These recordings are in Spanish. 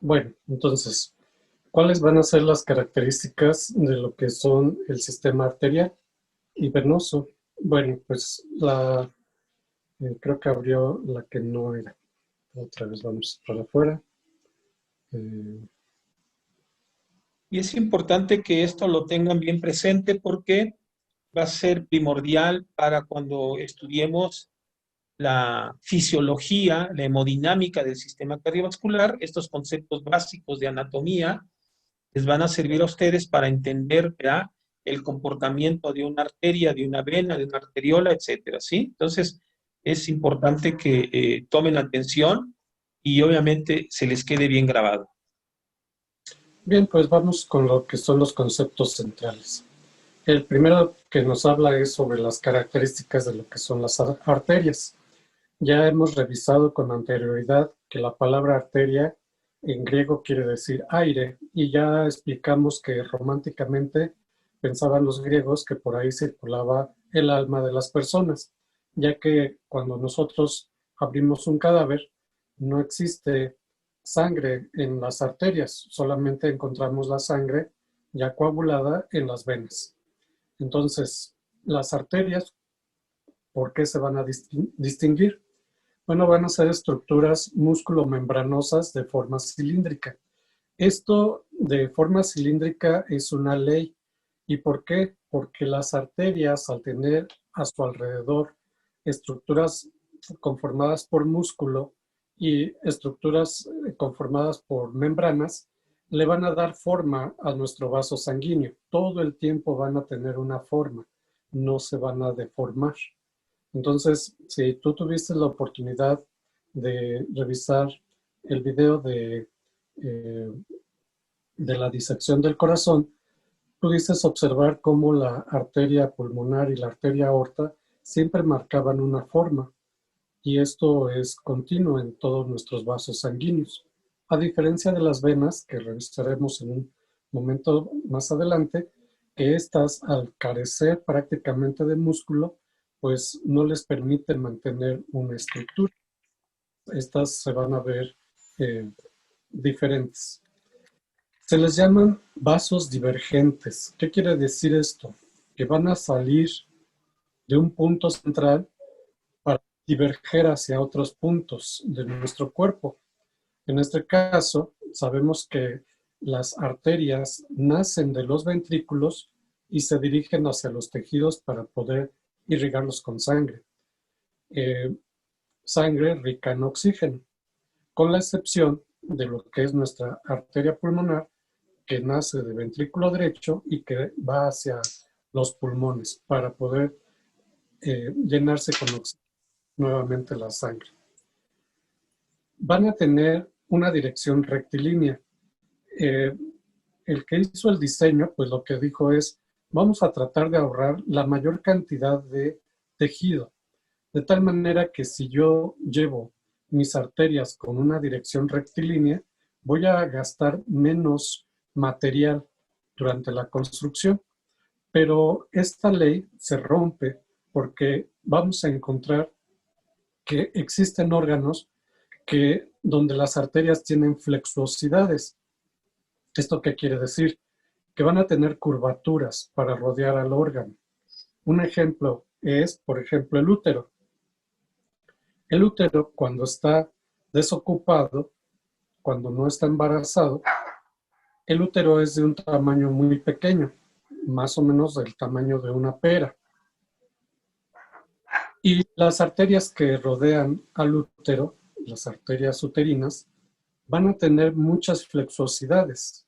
Bueno, entonces, ¿cuáles van a ser las características de lo que son el sistema arterial y venoso? Bueno, pues creo que abrió la que no era. Otra vez vamos para afuera. Eh, Y es importante que esto lo tengan bien presente porque va a ser primordial para cuando estudiemos la fisiología, la hemodinámica del sistema cardiovascular. Estos conceptos básicos de anatomía les van a servir a ustedes para entender, ¿verdad?, el comportamiento de una arteria, de una vena, de una arteriola, etcétera, ¿sí? Entonces, es importante que tomen atención y obviamente se les quede bien grabado. Bien, pues vamos con lo que son los conceptos centrales. El primero que nos habla es sobre las características de lo que son las arterias. Ya hemos revisado con anterioridad que la palabra arteria en griego quiere decir aire y ya explicamos que románticamente pensaban los griegos que por ahí circulaba el alma de las personas, ya que cuando nosotros abrimos un cadáver no existe sangre en las arterias, solamente encontramos la sangre ya coagulada en las venas. Entonces, las arterias, ¿por qué se van a distinguir? Bueno, van a ser estructuras músculo-membranosas de forma cilíndrica. Esto de forma cilíndrica es una ley. ¿Y por qué? Porque las arterias, al tener a su alrededor estructuras conformadas por músculo y estructuras conformadas por membranas, le van a dar forma a nuestro vaso sanguíneo. Todo el tiempo van a tener una forma, no se van a deformar. Entonces, si tú tuviste la oportunidad de revisar el video eh, de la disección del corazón, pudiste observar cómo la arteria pulmonar y la arteria aorta siempre marcaban una forma, y esto es continuo en todos nuestros vasos sanguíneos. A diferencia de las venas, que revisaremos en un momento más adelante, que estas, al carecer prácticamente de músculo, pues no les permite mantener una estructura. Estas se van a ver eh, diferentes. Se les llaman vasos divergentes. ¿Qué quiere decir esto? Que van a salir de un punto central para diverger hacia otros puntos de nuestro cuerpo. En este caso, sabemos que las arterias nacen de los ventrículos y se dirigen hacia los tejidos para poder irrigarlos con sangre. Eh, Sangre rica en oxígeno, con la excepción de lo que es nuestra arteria pulmonar, que nace de ventrículo derecho y que va hacia los pulmones para poder llenarse con oxígeno nuevamente la sangre. Van a tener una dirección rectilínea. Eh, el que hizo el diseño, pues lo que dijo es, vamos a tratar de ahorrar la mayor cantidad de tejido, de tal manera que si yo llevo mis arterias con una dirección rectilínea, voy a gastar menos material durante la construcción. Pero esta ley se rompe porque vamos a encontrar que existen órganos que donde las arterias tienen flexuosidades. ¿Esto qué quiere decir? Que van a tener curvaturas para rodear al órgano. Un ejemplo es, por ejemplo, el útero. El útero, cuando está desocupado, cuando no está embarazado, el útero es de un tamaño muy pequeño, más o menos del tamaño de una pera. Y las arterias que rodean al útero, las arterias uterinas, van a tener muchas flexuosidades.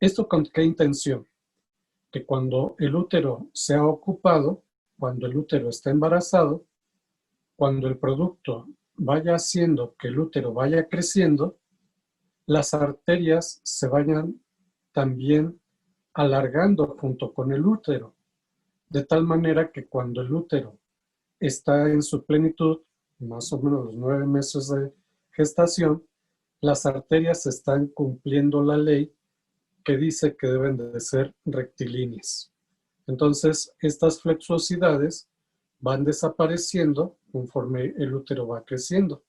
¿Esto con qué intención? Que cuando el útero se ha ocupado, cuando el útero está embarazado, cuando el producto vaya haciendo que el útero vaya creciendo, las arterias se vayan también alargando junto con el útero, de tal manera que cuando el útero está en su plenitud, más o menos los 9 meses de gestación, las arterias están cumpliendo la ley que dice que deben de ser rectilíneas. Entonces, estas flexuosidades van desapareciendo conforme el útero va creciendo.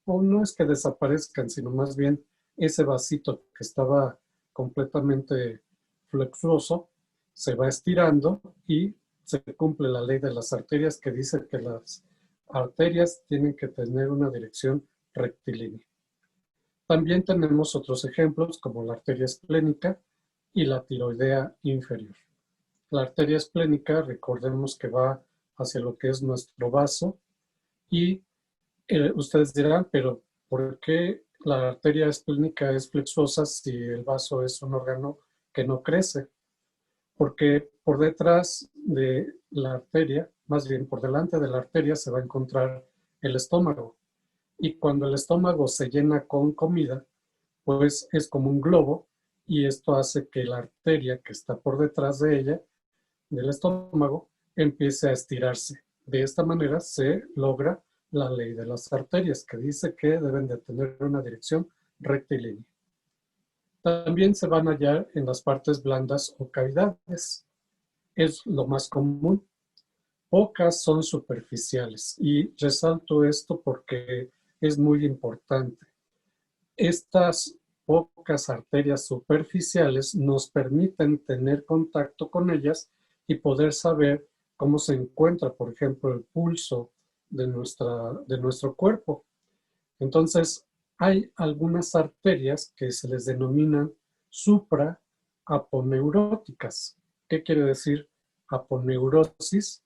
O no es que desaparezcan, sino más bien ese vasito que estaba completamente flexuoso se va estirando y se cumple la ley de las arterias que dice que las arterias tienen que tener una dirección rectilínea. También tenemos otros ejemplos como la arteria esplénica y la tiroidea inferior. La arteria esplénica, recordemos que va hacia lo que es nuestro vaso y ustedes dirán, pero ¿por qué la arteria esplénica es flexuosa si el vaso es un órgano que no crece? Porque por detrás de la arteria, más bien por delante de la arteria, se va a encontrar el estómago. Y cuando el estómago se llena con comida, pues es como un globo y esto hace que la arteria que está por detrás de ella, del estómago, empiece a estirarse. De esta manera se logra la ley de las arterias, que dice que deben de tener una dirección rectilínea. También se van a hallar en las partes blandas o cavidades. Es lo más común. Pocas son superficiales y resalto esto porque es muy importante. Estas pocas arterias superficiales nos permiten tener contacto con ellas y poder saber cómo se encuentra, por ejemplo, el pulso de nuestro cuerpo. Entonces, hay algunas arterias que se les denominan supraaponeuróticas. ¿Qué quiere decir aponeurosis?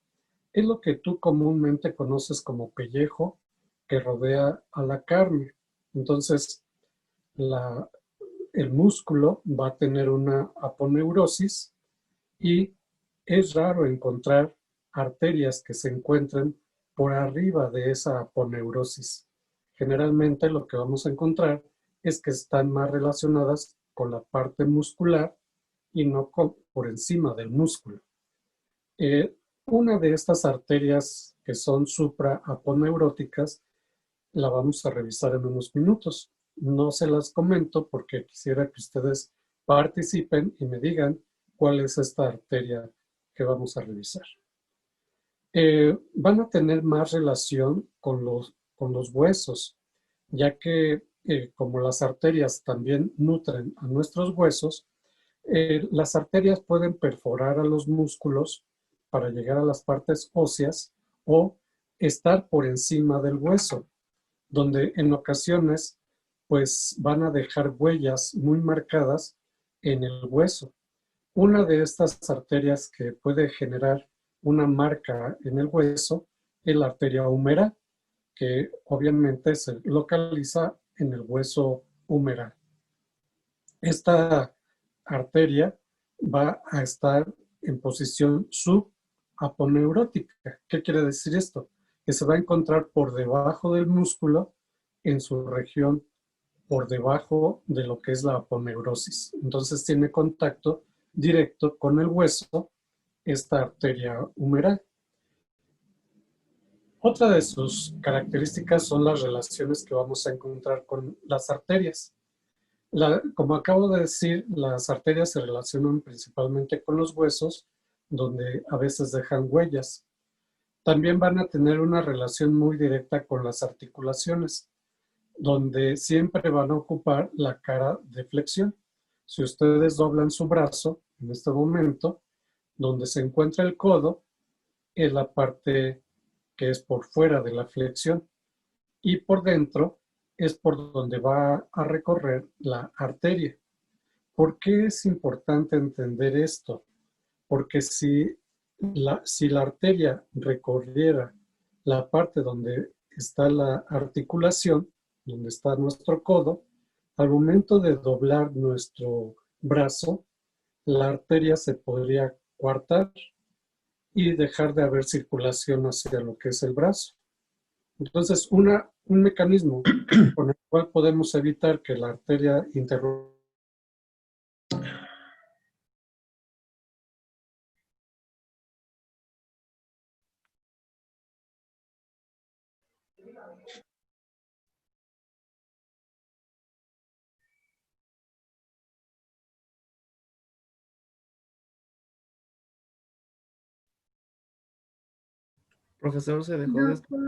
Es lo que tú comúnmente conoces como pellejo que rodea a la carne. Entonces, el músculo va a tener una aponeurosis y es raro encontrar arterias que se encuentren por arriba de esa aponeurosis. Generalmente lo que vamos a encontrar es que están más relacionadas con la parte muscular y no por encima del músculo. Una de estas arterias que son supraaponeuróticas la vamos a revisar en unos minutos. No se las comento porque quisiera que ustedes participen y me digan cuál es esta arteria que vamos a revisar. Van a tener más relación con los huesos, ya que como las arterias también nutren a nuestros huesos, las arterias pueden perforar a los músculos para llegar a las partes óseas o estar por encima del hueso, donde en ocasiones pues van a dejar huellas muy marcadas en el hueso. Una de estas arterias que puede generar una marca en el hueso es la arteria humeral, que obviamente se localiza en el hueso humeral. Esta arteria va a estar en posición subaponeurótica. ¿Qué quiere decir esto? Que se va a encontrar por debajo del músculo en su región por debajo de lo que es la aponeurosis. Entonces tiene contacto directo con el hueso, esta arteria humeral. Otra de sus características son las relaciones que vamos a encontrar con las arterias. Como acabo de decir, las arterias se relacionan principalmente con los huesos, donde a veces dejan huellas. También van a tener una relación muy directa con las articulaciones, donde siempre van a ocupar la cara de flexión. Si ustedes doblan su brazo en este momento, donde se encuentra el codo, es la parte que es por fuera de la flexión y por dentro es por donde va a recorrer la arteria. ¿Por qué es importante entender esto? Porque si la arteria recorriera la parte donde está la articulación, donde está nuestro codo, al momento de doblar nuestro brazo, la arteria se podría coartar y dejar de haber circulación hacia lo que es el brazo. Entonces, un mecanismo con el cual podemos evitar que la arteria interrumpa. Profesor, se dejó de escuchar.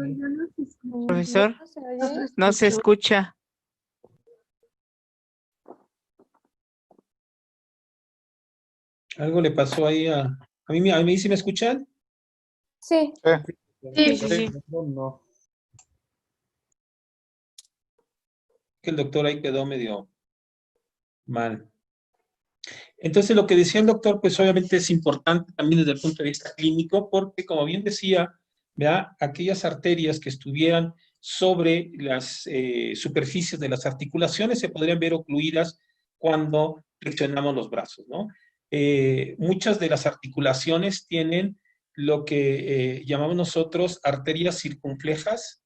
Profesor, no se escucha. Algo le pasó ahí a mí sí me escuchan. Sí. Sí. No. Que el doctor ahí quedó medio mal. Entonces, lo que decía el doctor, pues obviamente es importante también desde el punto de vista clínico, porque como bien decía, ¿verdad? Aquellas arterias que estuvieran sobre las superficies de las articulaciones se podrían ver ocluidas cuando flexionamos los brazos, ¿no? Muchas de las articulaciones tienen lo que llamamos nosotros arterias circunflejas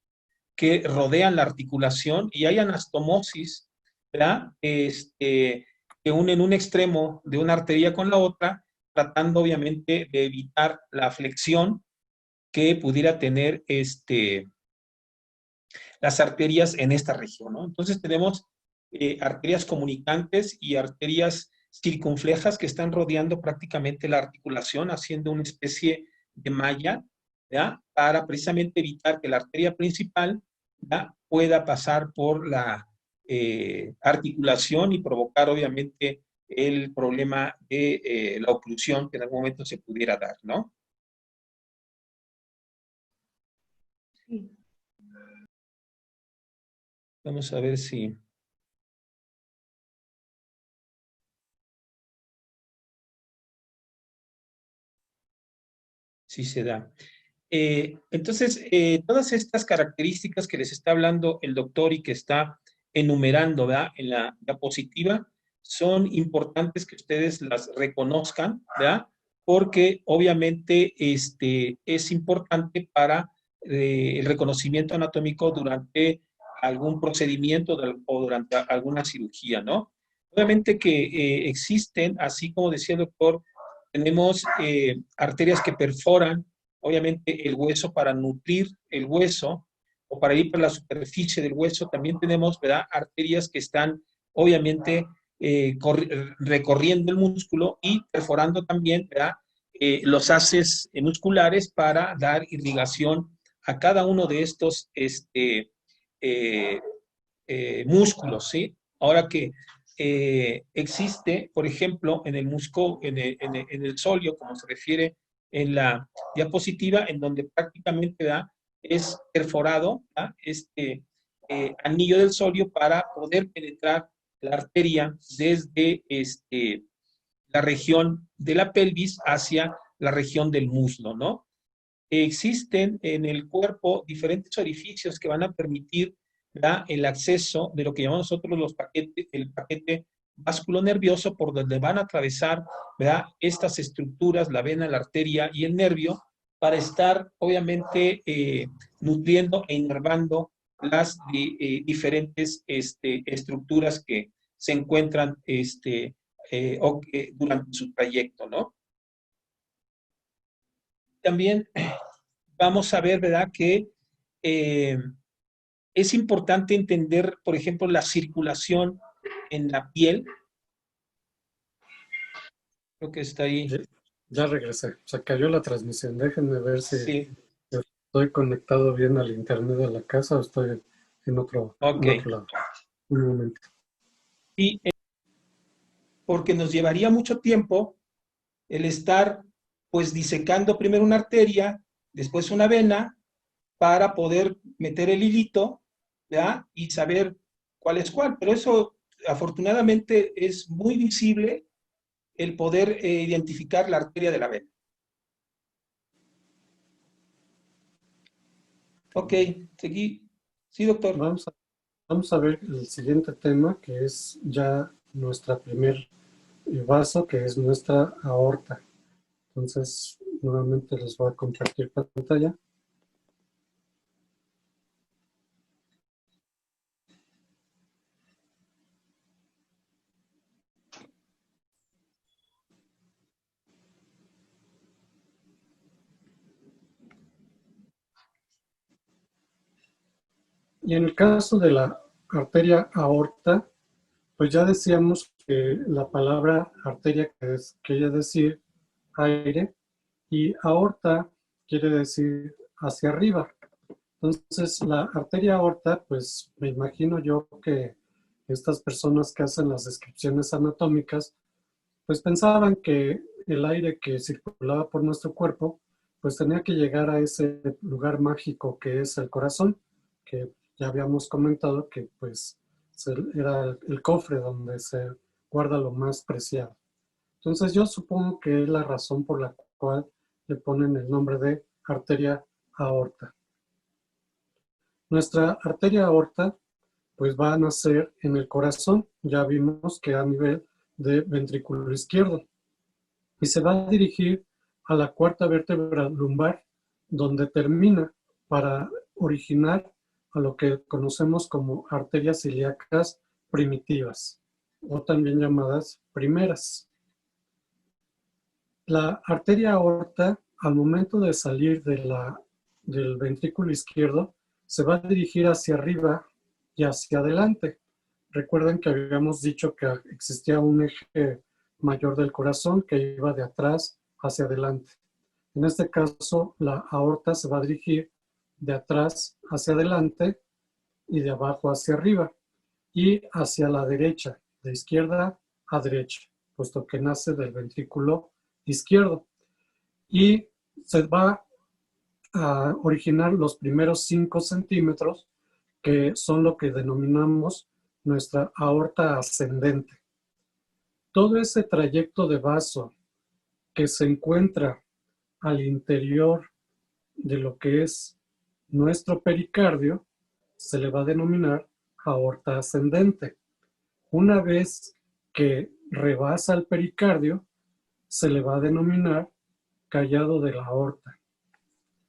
que rodean la articulación y hay anastomosis, ¿verdad? Que unen un extremo de una arteria con la otra, tratando obviamente de evitar la flexión que pudiera tener las arterias en esta región, ¿no? Entonces tenemos arterias comunicantes y arterias circunflejas que están rodeando prácticamente la articulación, haciendo una especie de malla, ¿ya? Para precisamente evitar que la arteria principal, ¿ya? Pueda pasar por la articulación y provocar obviamente el problema de la oclusión que en algún momento se pudiera dar, ¿no? Vamos a ver si... Sí se da. Entonces, todas estas características que les está hablando el doctor y que está enumerando, ¿verdad? En la diapositiva, son importantes que ustedes las reconozcan, ¿verdad? Porque obviamente es importante para el reconocimiento anatómico durante algún procedimiento o durante alguna cirugía, ¿no? Obviamente que existen, así como decía el doctor, tenemos arterias que perforan, obviamente, el hueso para nutrir el hueso o para ir por la superficie del hueso. También tenemos, ¿verdad? Arterias que están, obviamente, recorriendo el músculo y perforando también, ¿verdad? Los haces musculares para dar irrigación a cada uno de estos eh, músculos, ¿sí? Ahora que existe, por ejemplo, en el musco, en el sóleo, como se refiere en la diapositiva, en donde prácticamente es perforado este anillo del sóleo para poder penetrar la arteria desde la región de la pelvis hacia la región del muslo, ¿no? Existen en el cuerpo diferentes orificios que van a permitir, ¿verdad? El acceso de lo que llamamos nosotros el paquete vasculonervioso, por donde van a atravesar, ¿verdad? Estas estructuras, la vena, la arteria y el nervio, para estar obviamente nutriendo e inervando las diferentes estructuras que se encuentran durante su trayecto, ¿no? También vamos a ver, ¿verdad? Que eh, es importante entender, por ejemplo, la circulación en la piel. Creo que está ahí. Ya regresé. Se cayó la transmisión. Déjenme ver si Sí. estoy conectado bien al internet de la casa o estoy en otro lado. Un momento. Y porque nos llevaría mucho tiempo el estar, pues, disecando primero una arteria, después una vena, para poder meter el hilito, ¿verdad? Y saber cuál es cuál. Pero eso, afortunadamente, es muy visible el poder identificar la arteria de la vena. Ok, seguí. Sí, doctor. Vamos a ver el siguiente tema, que es ya nuestra primer vaso, que es nuestra aorta. Entonces, nuevamente les voy a compartir pantalla. Y en el caso de la arteria aorta, pues ya decíamos que la palabra arteria quiere decir aire y aorta quiere decir hacia arriba. Entonces, la arteria aorta, pues me imagino yo que estas personas que hacen las descripciones anatómicas, pues pensaban que el aire que circulaba por nuestro cuerpo, pues tenía que llegar a ese lugar mágico que es el corazón, que ya habíamos comentado que pues era el cofre donde se guarda lo más preciado. Entonces yo supongo que es la razón por la cual le ponen el nombre de arteria aorta. Nuestra arteria aorta pues va a nacer en el corazón, ya vimos que a nivel de ventrículo izquierdo, y se va a dirigir a la cuarta vértebra lumbar, donde termina para originar a lo que conocemos como arterias ilíacas primitivas, o también llamadas primeras. La arteria aorta, al momento de salir del ventrículo izquierdo, se va a dirigir hacia arriba y hacia adelante. Recuerden que habíamos dicho que existía un eje mayor del corazón que iba de atrás hacia adelante. En este caso, la aorta se va a dirigir de atrás hacia adelante y de abajo hacia arriba y hacia la derecha, de izquierda a derecha, puesto que nace del ventrículo izquierdo. Y se va a originar los primeros 5 centímetros, que son lo que denominamos nuestra aorta ascendente. Todo ese trayecto de vaso que se encuentra al interior de lo que es nuestro pericardio se le va a denominar aorta ascendente. Una vez que rebasa el pericardio, se le va a denominar callado de la aorta.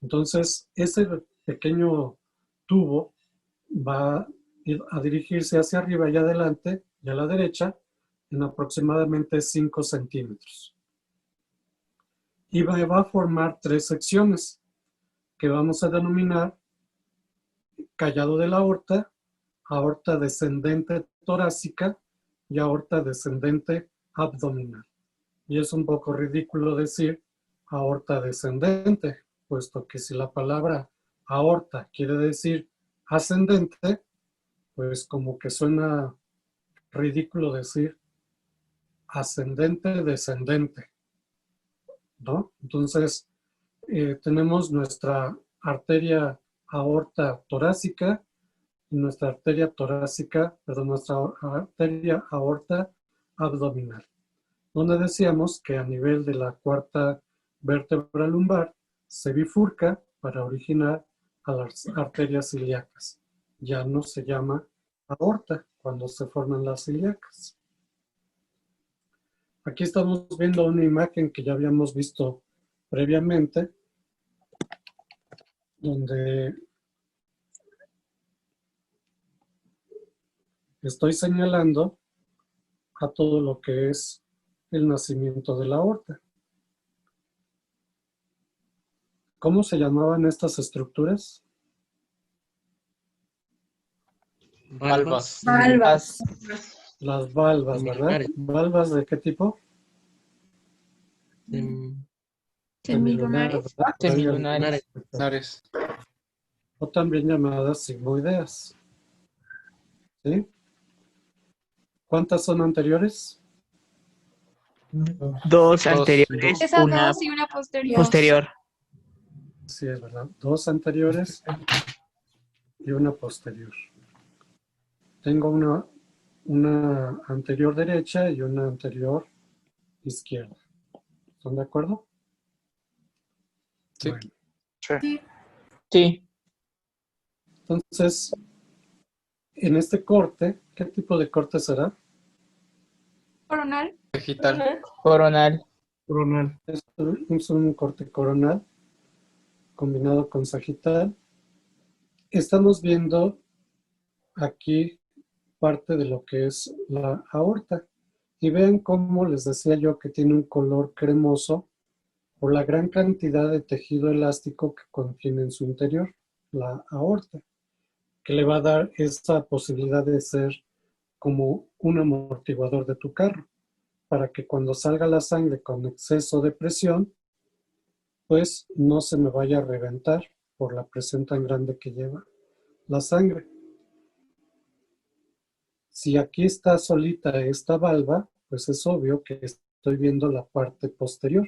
Entonces, ese pequeño tubo va a dirigirse hacia arriba y adelante y a la derecha en aproximadamente 5 centímetros. Y va a formar 3 secciones que vamos a denominar callado de la aorta, aorta descendente torácica y aorta descendente abdominal. Y es un poco ridículo decir aorta descendente, puesto que si la palabra aorta quiere decir ascendente, pues como que suena ridículo decir ascendente descendente, ¿no? Entonces, tenemos nuestra arteria aorta torácica y nuestra arteria aorta abdominal, donde decíamos que a nivel de la cuarta vértebra lumbar se bifurca para originar a las arterias ilíacas. Ya no se llama aorta cuando se forman las ilíacas. Aquí estamos viendo una imagen que ya habíamos visto previamente, donde estoy señalando a todo lo que es el nacimiento de la aorta. ¿Cómo se llamaban estas estructuras? Valvas. Valvas. Las valvas, ¿verdad? Semilunares. ¿Valvas de qué tipo? Semilunares. ¿verdad? Semilunares. Lunares. O también llamadas sigmoideas. ¿Sí? ¿Cuántas son anteriores? Dos anteriores, Esa una dos y una posterior. posterior. Sí, es verdad. 2 anteriores y una posterior. Tengo una anterior derecha y una anterior izquierda. ¿Están de acuerdo? Sí. Bueno, Sí. entonces, en este corte, ¿qué tipo de corte será? Coronal. Vegetal. Coronal. Coronal. Es un corte coronal combinado con sagital. Estamos viendo aquí parte de lo que es la aorta. Y vean cómo les decía yo que tiene un color cremoso por la gran cantidad de tejido elástico que contiene en su interior, la aorta, que le va a dar esta posibilidad de ser como un amortiguador de tu carro, para que cuando salga la sangre con exceso de presión, pues no se me vaya a reventar por la presión tan grande que lleva la sangre. Si aquí está solita esta valva, pues es obvio que estoy viendo la parte posterior.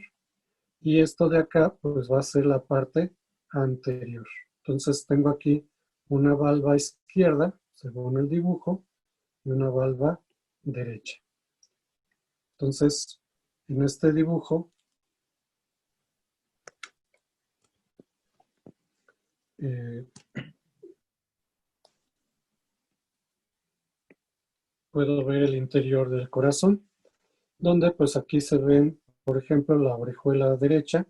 Y esto de acá, pues va a ser la parte anterior. Entonces tengo aquí una valva izquierda, según el dibujo, y una valva derecha. Entonces, en este dibujo, puedo ver el interior del corazón, donde pues aquí se ven, por ejemplo, la orejuela derecha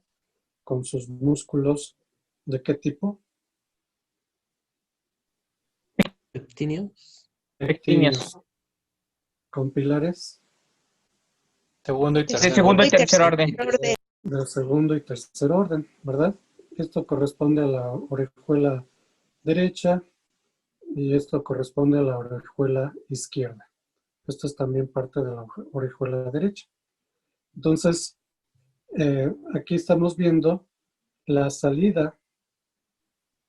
con sus músculos. ¿De qué tipo? Pectíneos. Pectíneos. Con pilares Segundo y De tercero. segundo y tercer orden. del segundo y tercer orden, ¿verdad? Esto corresponde a la orejuela derecha y esto corresponde a la orejuela izquierda. Esto es también parte de la orejuela derecha. Entonces, aquí estamos viendo la salida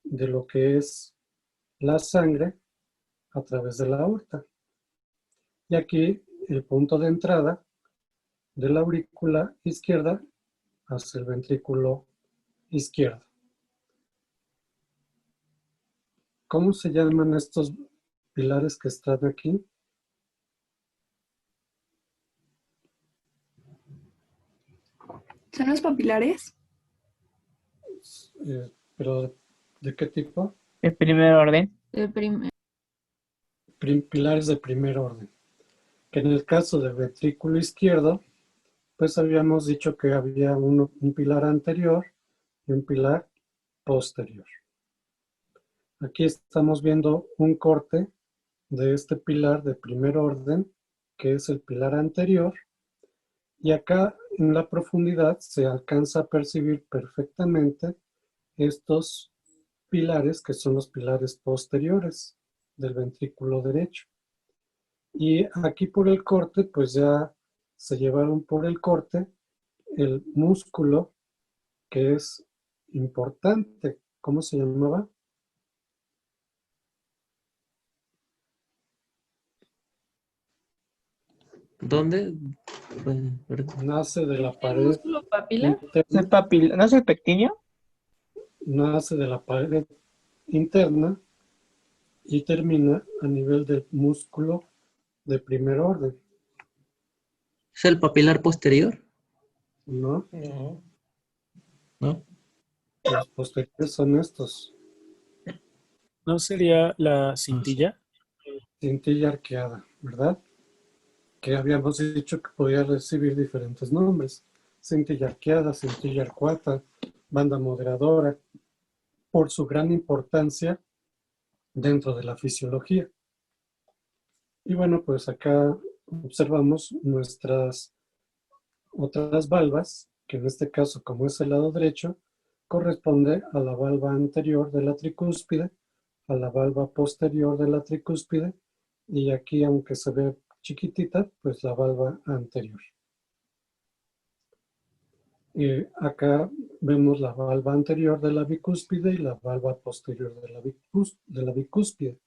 de lo que es la sangre a través de la aorta. Y aquí el punto de entrada de la aurícula izquierda hacia el ventrículo izquierdo. ¿Cómo se llaman estos pilares que están aquí? ¿Son los papilares? ¿Pero de qué tipo? El primer orden. Pilares de primer orden. Que en el caso del ventrículo izquierdo, pues habíamos dicho que había un pilar anterior y un pilar posterior. Aquí estamos viendo un corte de este pilar de primer orden, que es el pilar anterior, y acá en la profundidad se alcanza a percibir perfectamente estos pilares, que son los pilares posteriores del ventrículo derecho. Y aquí por el corte, pues ya se llevaron por el corte el músculo que es importante. ¿Cómo se llamaba? ¿Dónde? Nace de la ¿El pared músculo papilar? interna, ¿No es el pectíneo? nace de la pared interna y termina a nivel del músculo de primer orden, ¿Es el papilar posterior? ¿no? No. ¿No? Los posteriores son estos, ¿No sería la cintilla? cintilla arqueada, ¿verdad? Que habíamos dicho que podía recibir diferentes nombres. Cintilla arqueada, cintilla arcuata, banda moderadora, por su gran importancia dentro de la fisiología. Y bueno, pues acá observamos nuestras otras valvas, que en este caso, como es el lado derecho, corresponde a la valva anterior de la tricúspide, a la valva posterior de la tricúspide, y aquí, aunque se ve chiquitita, pues la valva anterior. Acá vemos la valva anterior de la bicúspide y la valva posterior de la bicúspide,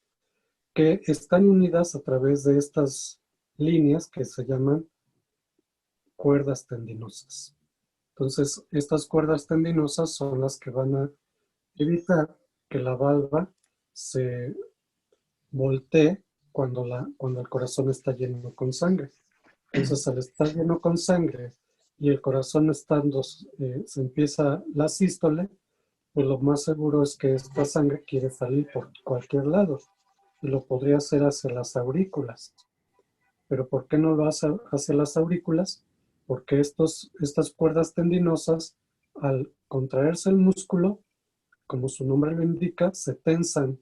que están unidas a través de estas líneas que se llaman cuerdas tendinosas. Entonces, estas cuerdas tendinosas son las que van a evitar que la valva se voltee cuando el corazón está lleno con sangre. Entonces, al estar lleno con sangre y el corazón se empieza la sístole, pues lo más seguro es que esta sangre quiere salir por cualquier lado y lo podría hacer hacia las aurículas. Pero ¿por qué no lo hace hacia las aurículas? Porque estas cuerdas tendinosas, al contraerse el músculo, como su nombre lo indica, se tensan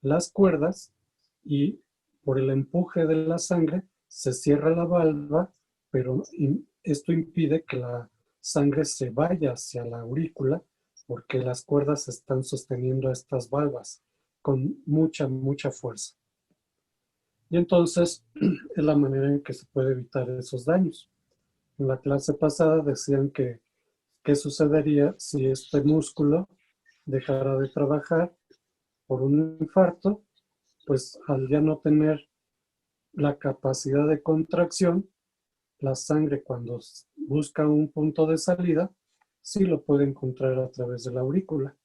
las cuerdas y por el empuje de la sangre se cierra la valva, pero esto impide que la sangre se vaya hacia la aurícula porque las cuerdas están sosteniendo estas valvas con mucha, mucha fuerza. Y entonces es la manera en que se puede evitar esos daños. En la clase pasada decían que qué sucedería si este músculo dejara de trabajar por un infarto, pues al ya no tener la capacidad de contracción, la sangre cuando busca un punto de salida, sí lo puede encontrar a través de la aurícula.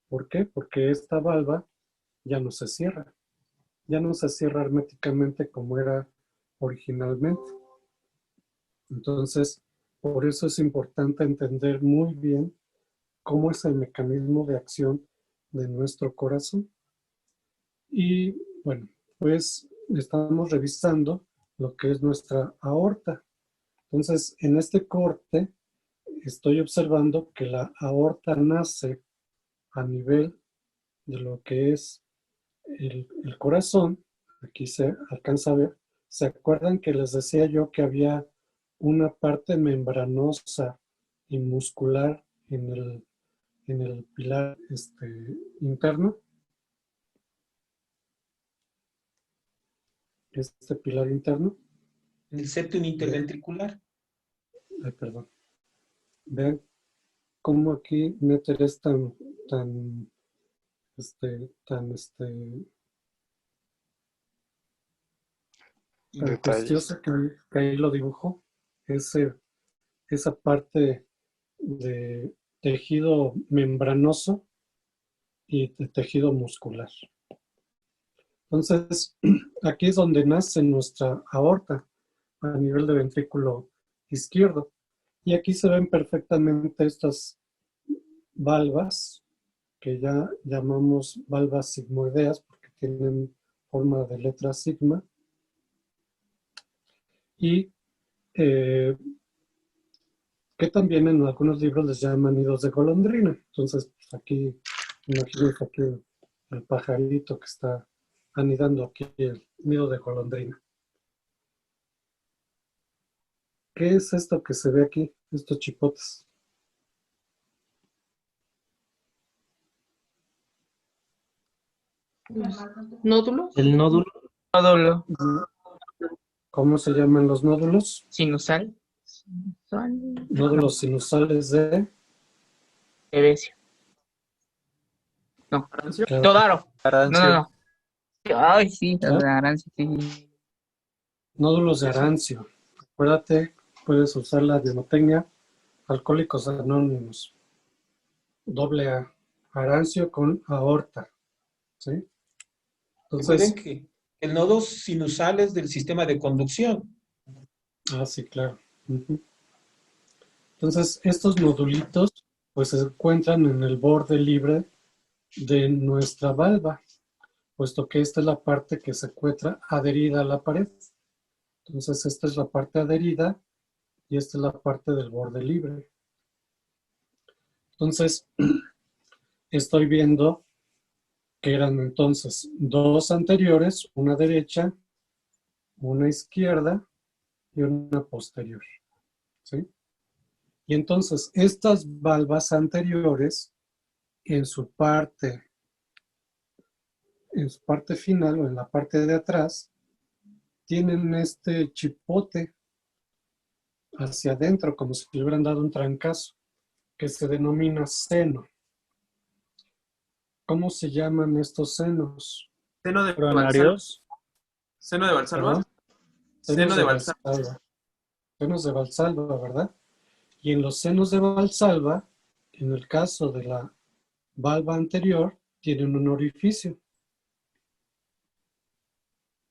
¿Por qué? Porque esta valva ya no se cierra. Ya no se cierra herméticamente como era originalmente. Entonces, por eso es importante entender muy bien cómo es el mecanismo de acción de nuestro corazón. Y bueno, pues estamos revisando lo que es nuestra aorta. Entonces, en este corte estoy observando que la aorta nace a nivel de lo que es el corazón. Aquí se alcanza a ver. ¿Se acuerdan que les decía yo que había una parte membranosa y muscular en el pilar interno? Este pilar interno. En el septum interventricular. Ay, perdón. Vean cómo aquí Meter es tan Detalles. juicioso que ahí lo dibujó. Esa parte de tejido membranoso y de tejido muscular. Entonces, aquí es donde nace nuestra aorta a nivel de ventrículo izquierdo. Y aquí se ven perfectamente estas valvas que ya llamamos valvas sigmoideas porque tienen forma de letra sigma. Y que también en algunos libros les llaman nidos de golondrina. Entonces, pues aquí, imagínense aquí el pajarito que está anidando aquí el nido de golondrina. ¿Qué es esto que se ve aquí? Estos chipotes. ¿Nódulo? El nódulo. Nódulo. ¿Cómo se llaman los nódulos? Sinusal. Nódulos sinusales de... Ebecio. No. Claro, Todaro. No. Ay, sí, ¿Ah? Arancio, sí. nódulos de Arancio. Acuérdate, puedes usar la mnemotecnia Alcohólicos Anónimos. Doble A. Arancio con aorta. ¿Sí? Recuerden Entonces, que el nodo sinusal es del sistema de conducción. sí, claro. Entonces, estos nodulitos pues se encuentran en el borde libre de nuestra valva, puesto que esta es la parte que se encuentra adherida a la pared. Entonces, esta es la parte adherida y esta es la parte del borde libre. Entonces, estoy viendo que eran entonces dos anteriores, una derecha, una izquierda y una posterior. ¿Sí? Y entonces, estas valvas anteriores, en su parte final o en la parte de atrás, tienen este chipote hacia adentro, como si le hubieran dado un trancazo, que se denomina seno. ¿Cómo se llaman estos senos? Seno de Valsalva. Coronarios. Seno de Valsalva. ¿Verdad? Seno de Valsalva. Senos de Valsalva, ¿verdad? Y en los senos de Valsalva, en el caso de la valva anterior, tienen un orificio.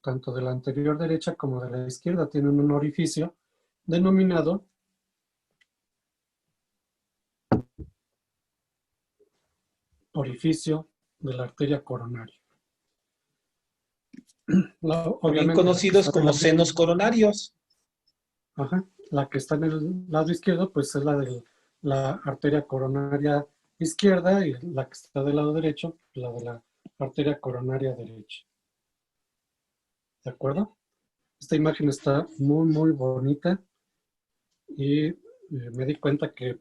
Tanto de la anterior derecha como de la izquierda tienen un orificio denominado orificio de la arteria coronaria. También conocidos como senos coronarios. Ajá, la que está en el lado izquierdo, pues es la de la arteria coronaria izquierda, y la que está del lado derecho, la de la arteria coronaria derecha. ¿De acuerdo? Esta imagen está muy, muy bonita y me di cuenta que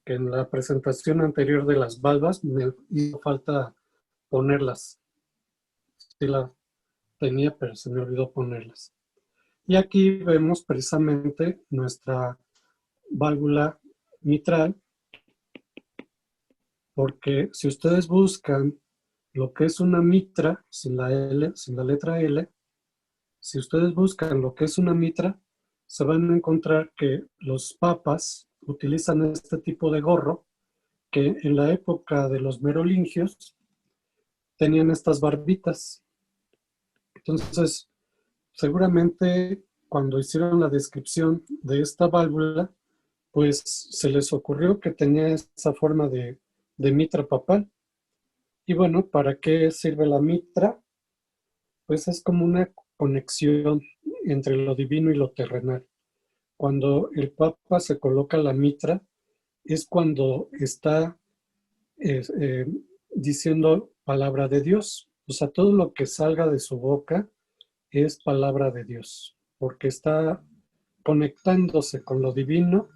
en la presentación anterior de las valvas me hizo falta ponerlas. Sí la tenía, pero se me olvidó ponerlas. Y aquí vemos precisamente nuestra válvula mitral, porque si ustedes buscan lo que es una mitra, sin la letra L, si ustedes buscan lo que es una mitra, se van a encontrar que los papas utilizan este tipo de gorro que en la época de los merolingios tenían estas barbitas. Entonces, seguramente cuando hicieron la descripción de esta válvula, pues se les ocurrió que tenía esa forma de mitra papal. Y bueno, ¿para qué sirve la mitra? Pues es como una conexión entre lo divino y lo terrenal. Cuando el Papa se coloca la mitra, es cuando está diciendo palabra de Dios. O sea, todo lo que salga de su boca es palabra de Dios, porque está conectándose con lo divino,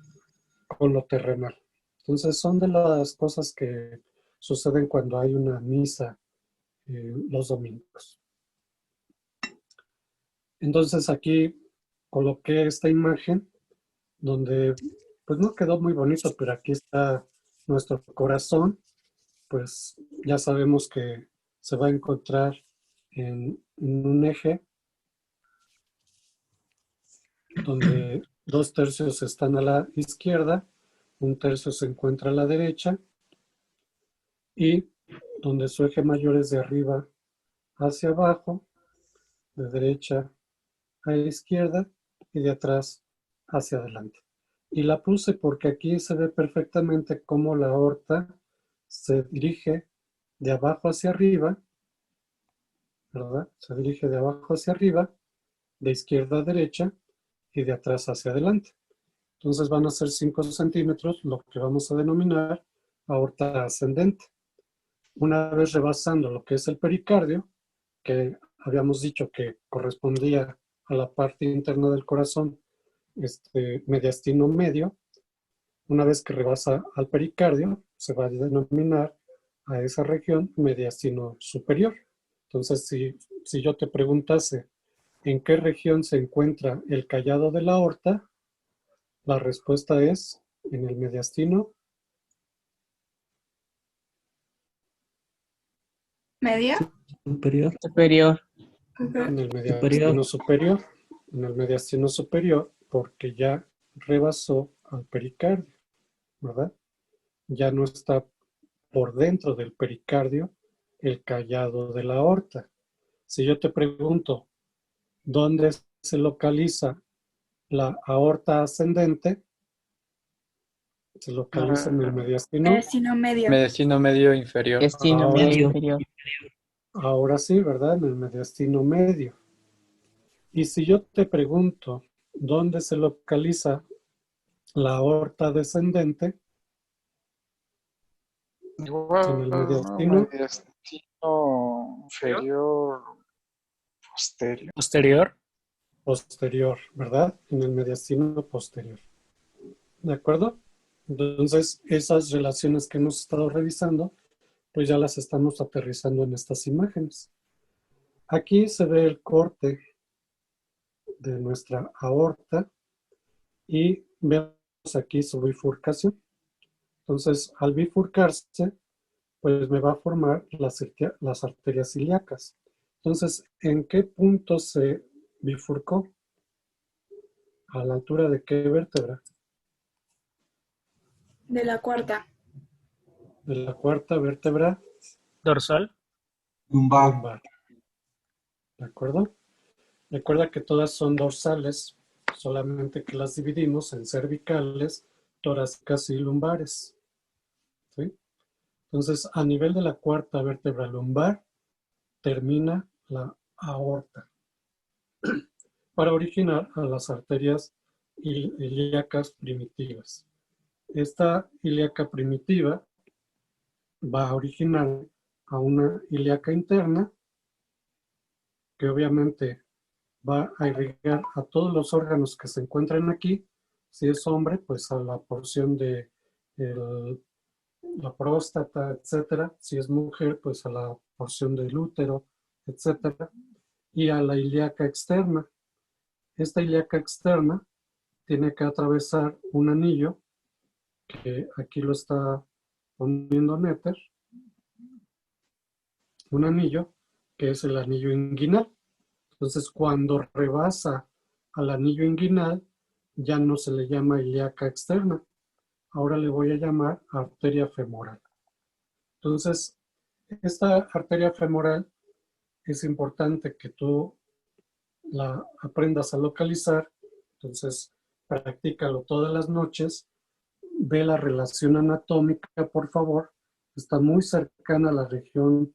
con lo terrenal. Entonces son de las cosas que suceden cuando hay una misa los domingos. Entonces aquí coloqué esta imagen donde pues no quedó muy bonito, pero aquí está nuestro corazón. Pues ya sabemos que se va a encontrar en un eje donde 2/3 están a la izquierda, 1/3 se encuentra a la derecha y donde su eje mayor es de arriba hacia abajo, de derecha a izquierda y de atrás hacia adelante. Y la puse porque aquí se ve perfectamente cómo la aorta se dirige de abajo hacia arriba, ¿verdad? Se dirige de abajo hacia arriba, de izquierda a derecha y de atrás hacia adelante. Entonces van a ser 5 centímetros, lo que vamos a denominar aorta ascendente. Una vez rebasando lo que es el pericardio, que habíamos dicho que correspondía a la parte interna del corazón, mediastino medio, una vez que rebasa al pericardio, se va a denominar a esa región mediastino superior. Entonces, si yo te preguntase en qué región se encuentra el callado de la aorta, la respuesta es en el mediastino ¿Media? Superior. Superior. en el mediastino superior, en el mediastino superior, porque ya rebasó al pericardio, ¿verdad? Ya no está por dentro del pericardio el callado de la aorta. Si yo te pregunto dónde se localiza la aorta ascendente, se localiza en el mediastino. Mediastino medio. Mediastino medio inferior. Destino Ahora- medio inferior. Ahora sí, ¿verdad? En el mediastino medio. Y si yo te pregunto dónde se localiza la aorta descendente, Igual, en el ¿no? mediastino Mediastino inferior posterior. Posterior. posterior, ¿verdad? En el mediastino posterior. ¿De acuerdo? Entonces, esas relaciones que hemos estado revisando, pues ya las estamos aterrizando en estas imágenes. Aquí se ve el corte de nuestra aorta y vemos aquí su bifurcación. Entonces, al bifurcarse, pues me va a formar las arterias ilíacas. Entonces, ¿en qué punto se bifurcó? ¿A la altura de qué vértebra? De la cuarta. De la cuarta vértebra Dorsal. lumbar. ¿De acuerdo? Recuerda que todas son dorsales, solamente que las dividimos en cervicales, torácicas y lumbares. ¿Sí? Entonces, a nivel de la cuarta vértebra lumbar, termina la aorta para originar a las arterias ilíacas primitivas. Esta ilíaca primitiva va a originar a una ilíaca interna que obviamente va a irrigar a todos los órganos que se encuentran aquí. Si es hombre, pues a la porción de la próstata, etcétera. Si es mujer, pues a la porción del útero, etcétera. Y a la ilíaca externa. Esta ilíaca externa tiene que atravesar un anillo, que aquí lo está poniendo Netter, un anillo que es el anillo inguinal. Entonces, cuando rebasa al anillo inguinal, ya no se le llama ilíaca externa. Ahora le voy a llamar arteria femoral. Entonces, esta arteria femoral es importante que tú la aprendas a localizar. Entonces, practícalo todas las noches. Ve la relación anatómica, por favor. Está muy cercana a la región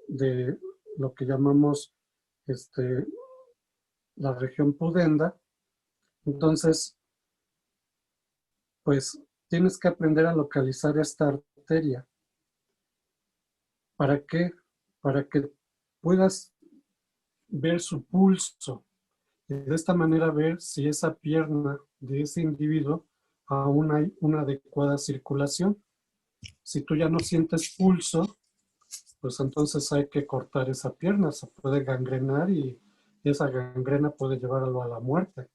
de lo que llamamos la región pudenda. Entonces, pues tienes que aprender a localizar esta arteria. ¿Para qué? Para que puedas ver su pulso y de esta manera ver si esa pierna de ese individuo aún hay una adecuada circulación. Si tú ya no sientes pulso, pues entonces hay que cortar esa pierna, se puede gangrenar y esa gangrena puede llevarlo a la muerte.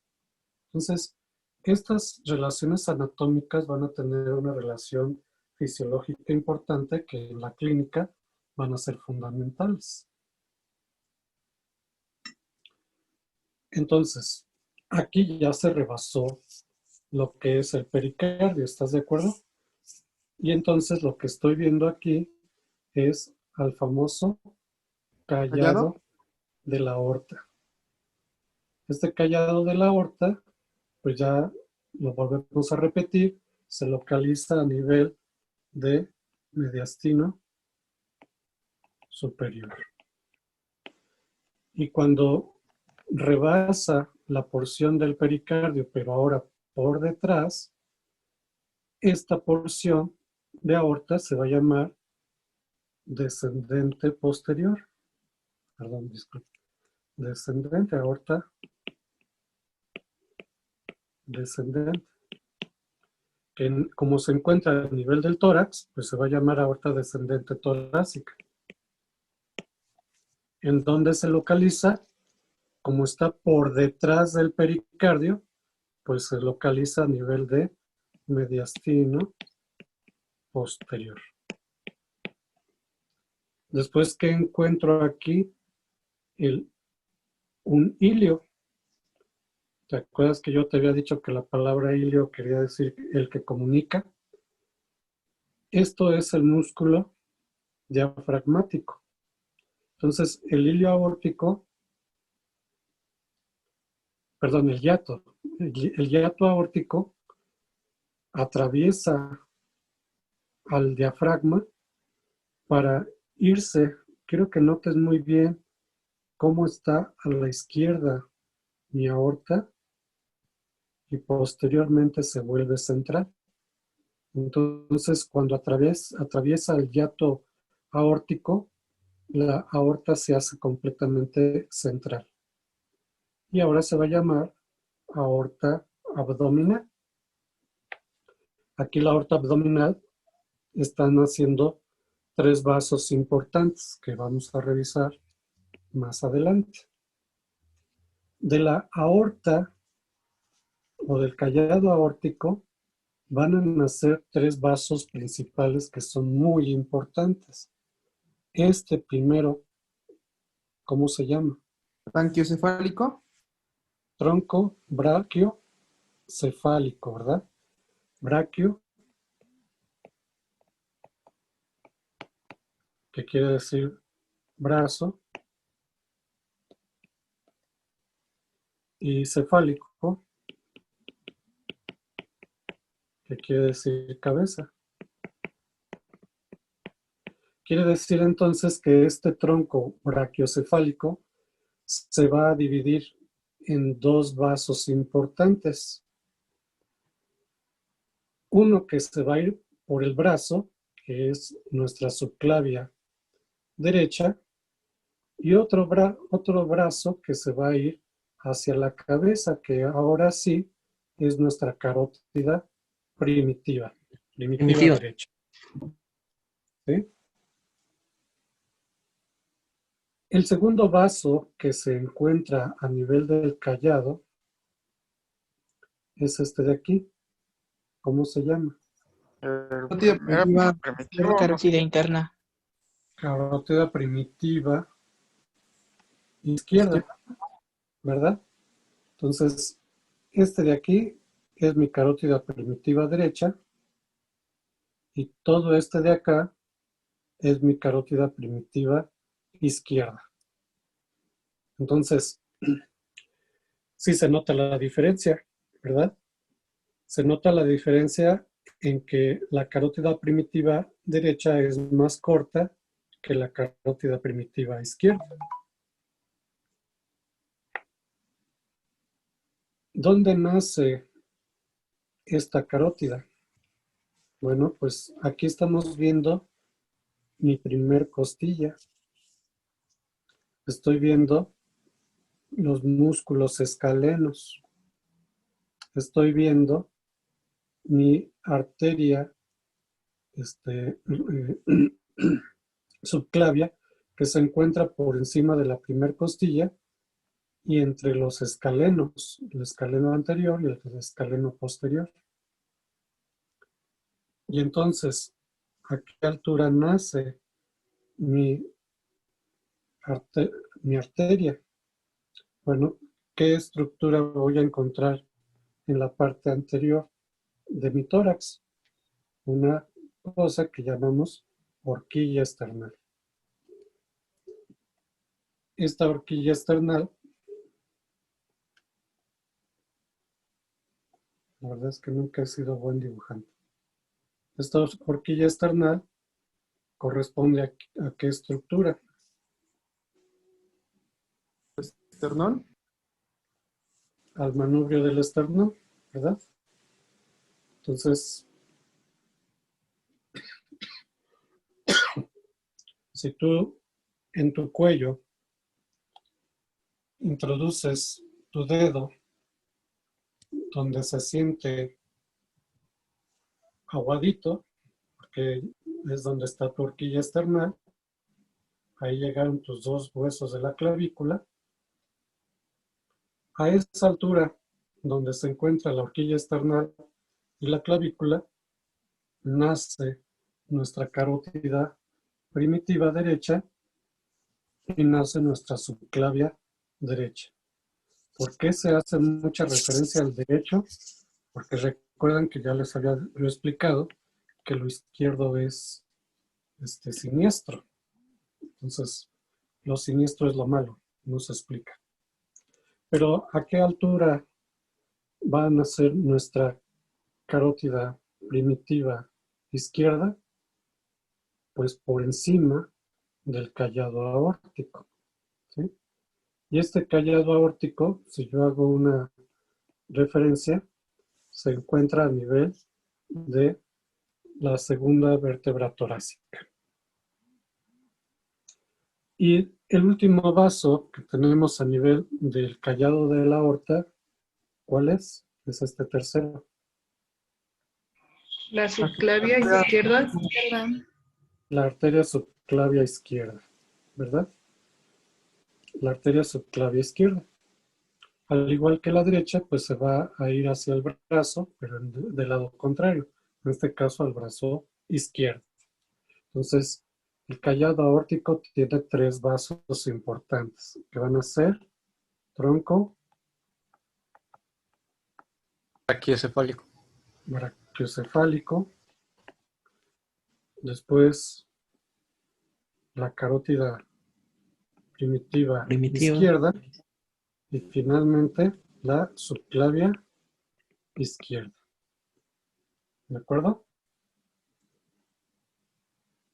Entonces, estas relaciones anatómicas van a tener una relación fisiológica importante que en la clínica van a ser fundamentales. Entonces, aquí ya se rebasó lo que es el pericardio, ¿estás de acuerdo? Y entonces lo que estoy viendo aquí es al famoso callado de la aorta. Este callado de la aorta, pues ya lo volvemos a repetir, se localiza a nivel de mediastino superior. Y cuando rebasa la porción del pericardio, pero ahora por detrás, esta porción de aorta se va a llamar descendente posterior. Perdón, disculpe. Descendente, aorta descendente. Que como se encuentra a nivel del tórax, pues se va a llamar aorta descendente torácica. ¿En dónde se localiza? Como está por detrás del pericardio, pues se localiza a nivel de mediastino posterior. Después, ¿qué encuentro aquí? Un ilio. ¿Te acuerdas que yo te había dicho que la palabra ilio quería decir el que comunica? Esto es el músculo diafragmático. Entonces, el hilio aórtico, perdón, el hiato aórtico atraviesa al diafragma para irse. Quiero que notes muy bien cómo está a la izquierda mi aorta y posteriormente se vuelve central. Entonces, cuando atraviesa el hiato aórtico, la aorta se hace completamente central. Y ahora se va a llamar aorta abdominal. Aquí la aorta abdominal están haciendo 3 vasos importantes que vamos a revisar más adelante. De la aorta o del callado aórtico van a nacer 3 vasos principales que son muy importantes. Este primero, ¿cómo se llama? Branquiocefálico. Tronco braquio cefálico, ¿verdad? Braquio, que quiere decir brazo, y cefálico, que quiere decir cabeza. Quiere decir entonces que este tronco braquiocefálico se va a dividir en 2 vasos importantes. Uno que se va a ir por el brazo, que es nuestra subclavia derecha, y otro brazo que se va a ir hacia la cabeza, que ahora sí es nuestra carótida primitiva derecha. ¿Sí? El segundo vaso que se encuentra a nivel del callado es este de aquí. ¿Cómo se llama? ¿Era primitivo? Carótida interna. Carótida primitiva izquierda, ¿verdad? Entonces, este de aquí es mi carótida primitiva derecha y todo este de acá es mi carótida primitiva izquierda. Entonces, sí se nota la diferencia, ¿verdad? Se nota la diferencia en que la carótida primitiva derecha es más corta que la carótida primitiva izquierda. ¿Dónde nace esta carótida? Bueno, pues aquí estamos viendo mi primer costilla. Estoy viendo los músculos escalenos. Estoy viendo mi arteria subclavia que se encuentra por encima de la primer costilla y entre los escalenos, el escaleno anterior y el escaleno posterior. Y entonces, ¿a qué altura nace mi arteria? Bueno, ¿qué estructura voy a encontrar en la parte anterior de mi tórax? Una cosa que llamamos horquilla esternal. Esta horquilla esternal, la verdad es que nunca he sido buen dibujante. Esta horquilla external corresponde a qué estructura. ¿Esternón? Al manubrio del esternón, ¿verdad? Entonces, si tú en tu cuello introduces tu dedo donde se siente aguadito, porque es donde está tu horquilla esternal, ahí llegaron tus dos huesos de la clavícula. A esa altura, donde se encuentra la horquilla esternal y la clavícula, nace nuestra carótida primitiva derecha y nace nuestra subclavia derecha. ¿Por qué se hace mucha referencia al derecho? Porque recuerdan que ya les había yo explicado que lo izquierdo es siniestro. Entonces, lo siniestro es lo malo, no se explica. Pero ¿a qué altura va a nacer nuestra carótida primitiva izquierda? Pues por encima del callado aórtico, ¿sí? Y este callado aórtico, si yo hago una referencia, se encuentra a nivel de la segunda vértebra torácica. Y el último vaso que tenemos a nivel del callado de la aorta, ¿cuál es? Es este tercero. La subclavia izquierda. La arteria subclavia izquierda, ¿verdad? La arteria subclavia izquierda. Al igual que la derecha, pues se va a ir hacia el brazo, pero del lado contrario. En este caso, al brazo izquierdo. Entonces, el callado aórtico tiene tres vasos importantes, que van a ser tronco, brachiocefálico, después la carótida primitiva izquierda y finalmente la subclavia izquierda. ¿De acuerdo?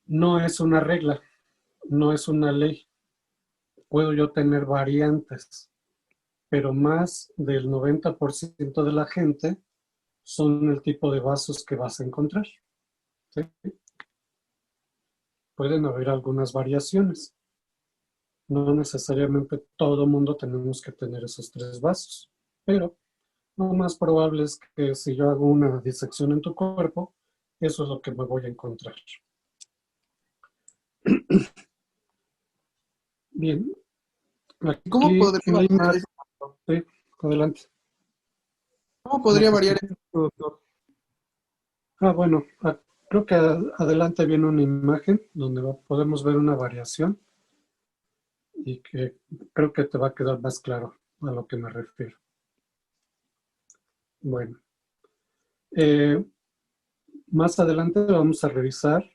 No es una regla, no es una ley. Puedo yo tener variantes, pero más del 90% de la gente son el tipo de vasos que vas a encontrar. ¿Sí? Pueden haber algunas variaciones. No necesariamente todo mundo tenemos que tener esos tres vasos, pero lo más probable es que si yo hago una disección en tu cuerpo, eso es lo que me voy a encontrar. Bien. Aquí, ¿Cómo podría variar esto? Sí, adelante. ¿Cómo podría variar esto, doctor? Bueno, creo que adelante viene una imagen donde podemos ver una variación y que creo que te va a quedar más claro a lo que me refiero. Bueno, Eh, Más adelante vamos a revisar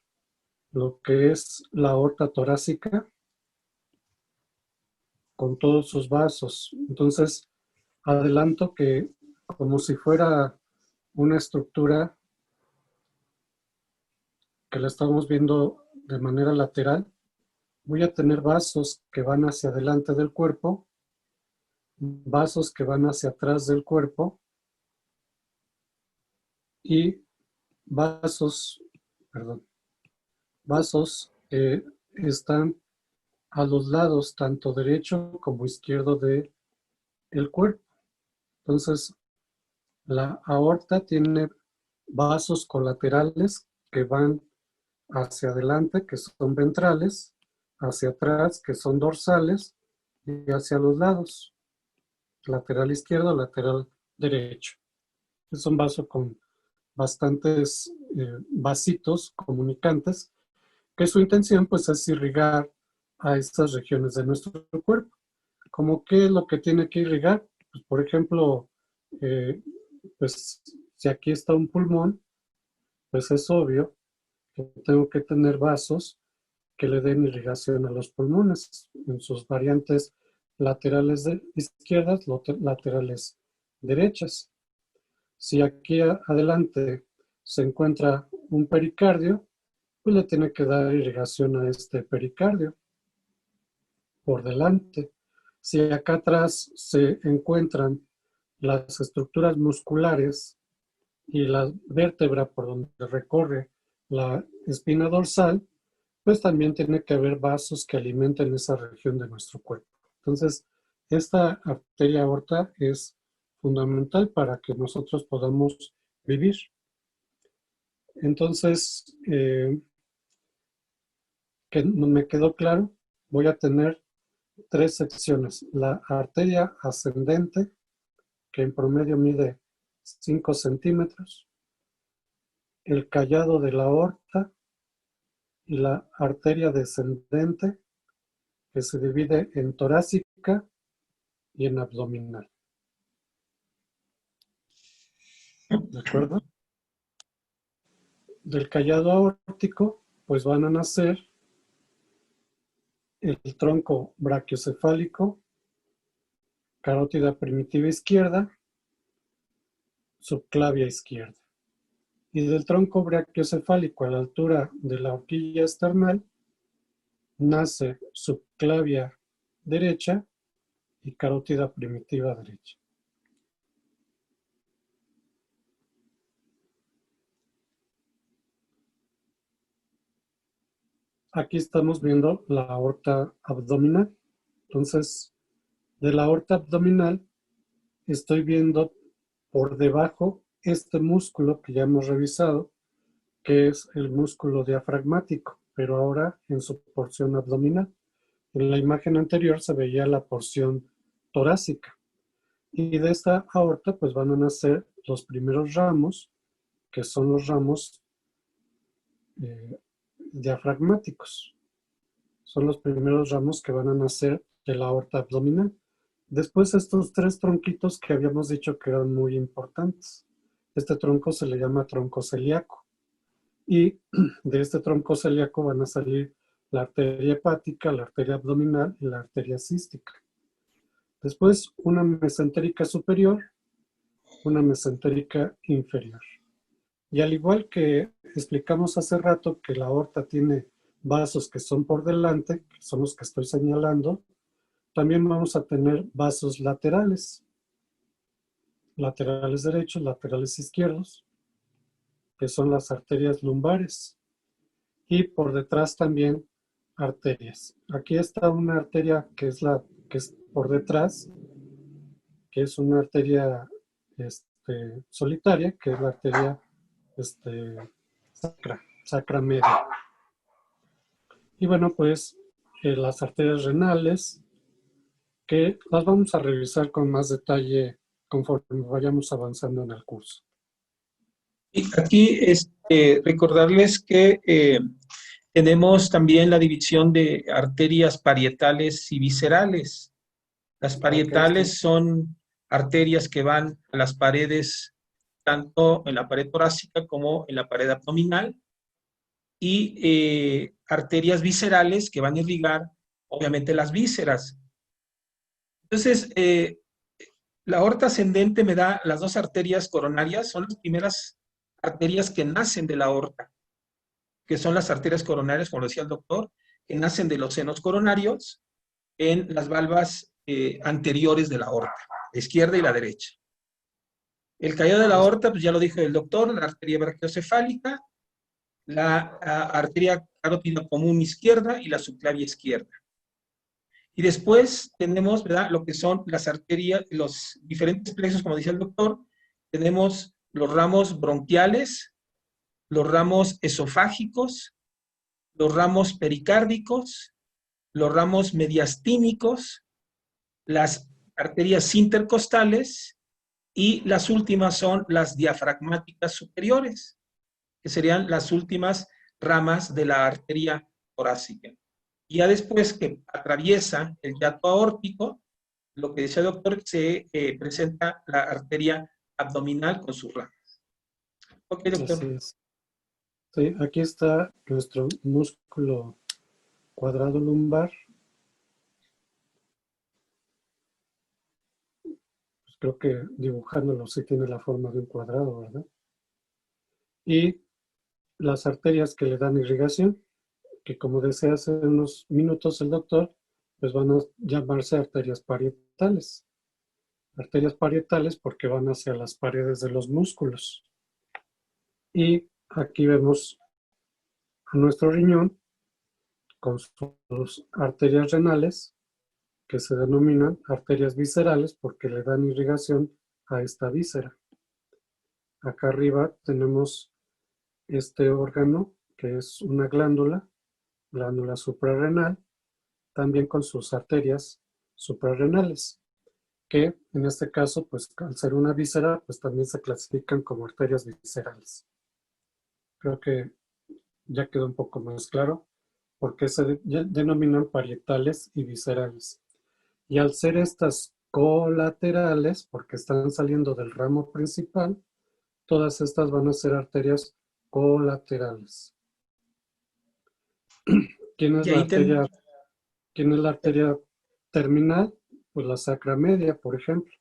lo que es la aorta torácica con todos sus vasos. Entonces, adelanto que como si fuera una estructura que la estamos viendo de manera lateral, voy a tener vasos que van hacia adelante del cuerpo, vasos que van hacia atrás del cuerpo y vasos que están a los lados, tanto derecho como izquierdo del cuerpo. Entonces, la aorta tiene vasos colaterales que van hacia adelante, que son ventrales, hacia atrás, que son dorsales, y hacia los lados, lateral izquierdo, lateral derecho. Es un vaso con bastantes vasitos comunicantes, que su intención pues es irrigar a estas regiones de nuestro cuerpo. ¿Cómo qué es lo que tiene que irrigar? Pues, por ejemplo, pues si aquí está un pulmón, pues es obvio que tengo que tener vasos que le den irrigación a los pulmones en sus variantes laterales izquierdas, laterales derechas. Si aquí adelante se encuentra un pericardio, pues le tiene que dar irrigación a este pericardio por delante. Si acá atrás se encuentran las estructuras musculares y la vértebra por donde recorre la espina dorsal, pues también tiene que haber vasos que alimenten esa región de nuestro cuerpo. Entonces, esta arteria aorta es fundamental para que nosotros podamos vivir. Entonces, que me quedó claro, voy a tener 3 secciones. La arteria ascendente, que en promedio mide 5 centímetros, el callado de la aorta y la arteria descendente, que se divide en torácica y en abdominal. ¿De acuerdo? Del callado aórtico, pues van a nacer el tronco brachiocefálico, carótida primitiva izquierda, subclavia izquierda. Y del tronco brachiocefálico a la altura de la horquilla esternal, nace subclavia derecha y carótida primitiva derecha. Aquí estamos viendo la aorta abdominal. Entonces, de la aorta abdominal estoy viendo por debajo este músculo que ya hemos revisado, que es el músculo diafragmático, pero ahora en su porción abdominal. En la imagen anterior se veía la porción torácica. Y de esta aorta pues van a nacer los primeros ramos, que son los ramos diafragmáticos. Son los primeros ramos que van a nacer de la aorta abdominal. Después estos 3 tronquitos que habíamos dicho que eran muy importantes. Este tronco se le llama tronco celíaco. Y de este tronco celíaco van a salir la arteria hepática, la arteria abdominal y la arteria cística. Después una mesentérica superior, una mesentérica inferior. Y al igual que explicamos hace rato que la aorta tiene vasos que son por delante, que son los que estoy señalando, también vamos a tener vasos laterales. Laterales derechos, laterales izquierdos, que son las arterias lumbares. Y por detrás también arterias. Aquí está una arteria que es por detrás, que es una arteria solitaria, que es la arteria sacra media. Y bueno, pues las arterias renales, que las vamos a revisar con más detalle conforme vayamos avanzando en el curso. Y aquí recordarles que tenemos también la división de arterias parietales y viscerales. Las parietales son arterias que van a las paredes tanto en la pared torácica como en la pared abdominal, y arterias viscerales que van a irrigar, obviamente, las vísceras. Entonces, la aorta ascendente me da las dos arterias coronarias, son las primeras arterias que nacen de la aorta, que son las arterias coronarias, como decía el doctor, que nacen de los senos coronarios en las valvas anteriores de la aorta, la izquierda y la derecha. El callado de la aorta, pues ya lo dijo el doctor, la arteria brachiocefálica, la arteria carótida común izquierda y la subclavia izquierda. Y después tenemos, ¿verdad?, lo que son las arterias, los diferentes plexos, como decía el doctor. Tenemos los ramos bronquiales, los ramos esofágicos, los ramos pericárdicos, los ramos mediastínicos, las arterias intercostales y las últimas son las diafragmáticas superiores, que serían las últimas ramas de la arteria torácica. Y ya después que atraviesa el hiato aórtico, lo que decía el doctor, se presenta la arteria abdominal con sus ramas. Ok, doctor. Así es. Sí, aquí está nuestro músculo cuadrado lumbar. Pues creo que dibujándolo sí tiene la forma de un cuadrado, ¿verdad? Y las arterias que le dan irrigación, que como decía hace unos minutos el doctor, pues van a llamarse arterias parietales. Arterias parietales porque van hacia las paredes de los músculos. Y aquí vemos a nuestro riñón con sus arterias renales, que se denominan arterias viscerales porque le dan irrigación a esta víscera. Acá arriba tenemos este órgano que es una glándula suprarrenal, también con sus arterias suprarrenales, que en este caso, pues al ser una víscera, pues también se clasifican como arterias viscerales. Creo que ya quedó un poco más claro por qué se denominan parietales y viscerales. Y al ser estas colaterales, porque están saliendo del ramo principal, todas estas van a ser arterias colaterales. ¿Quién es la arteria terminal? Pues la sacra media, por ejemplo.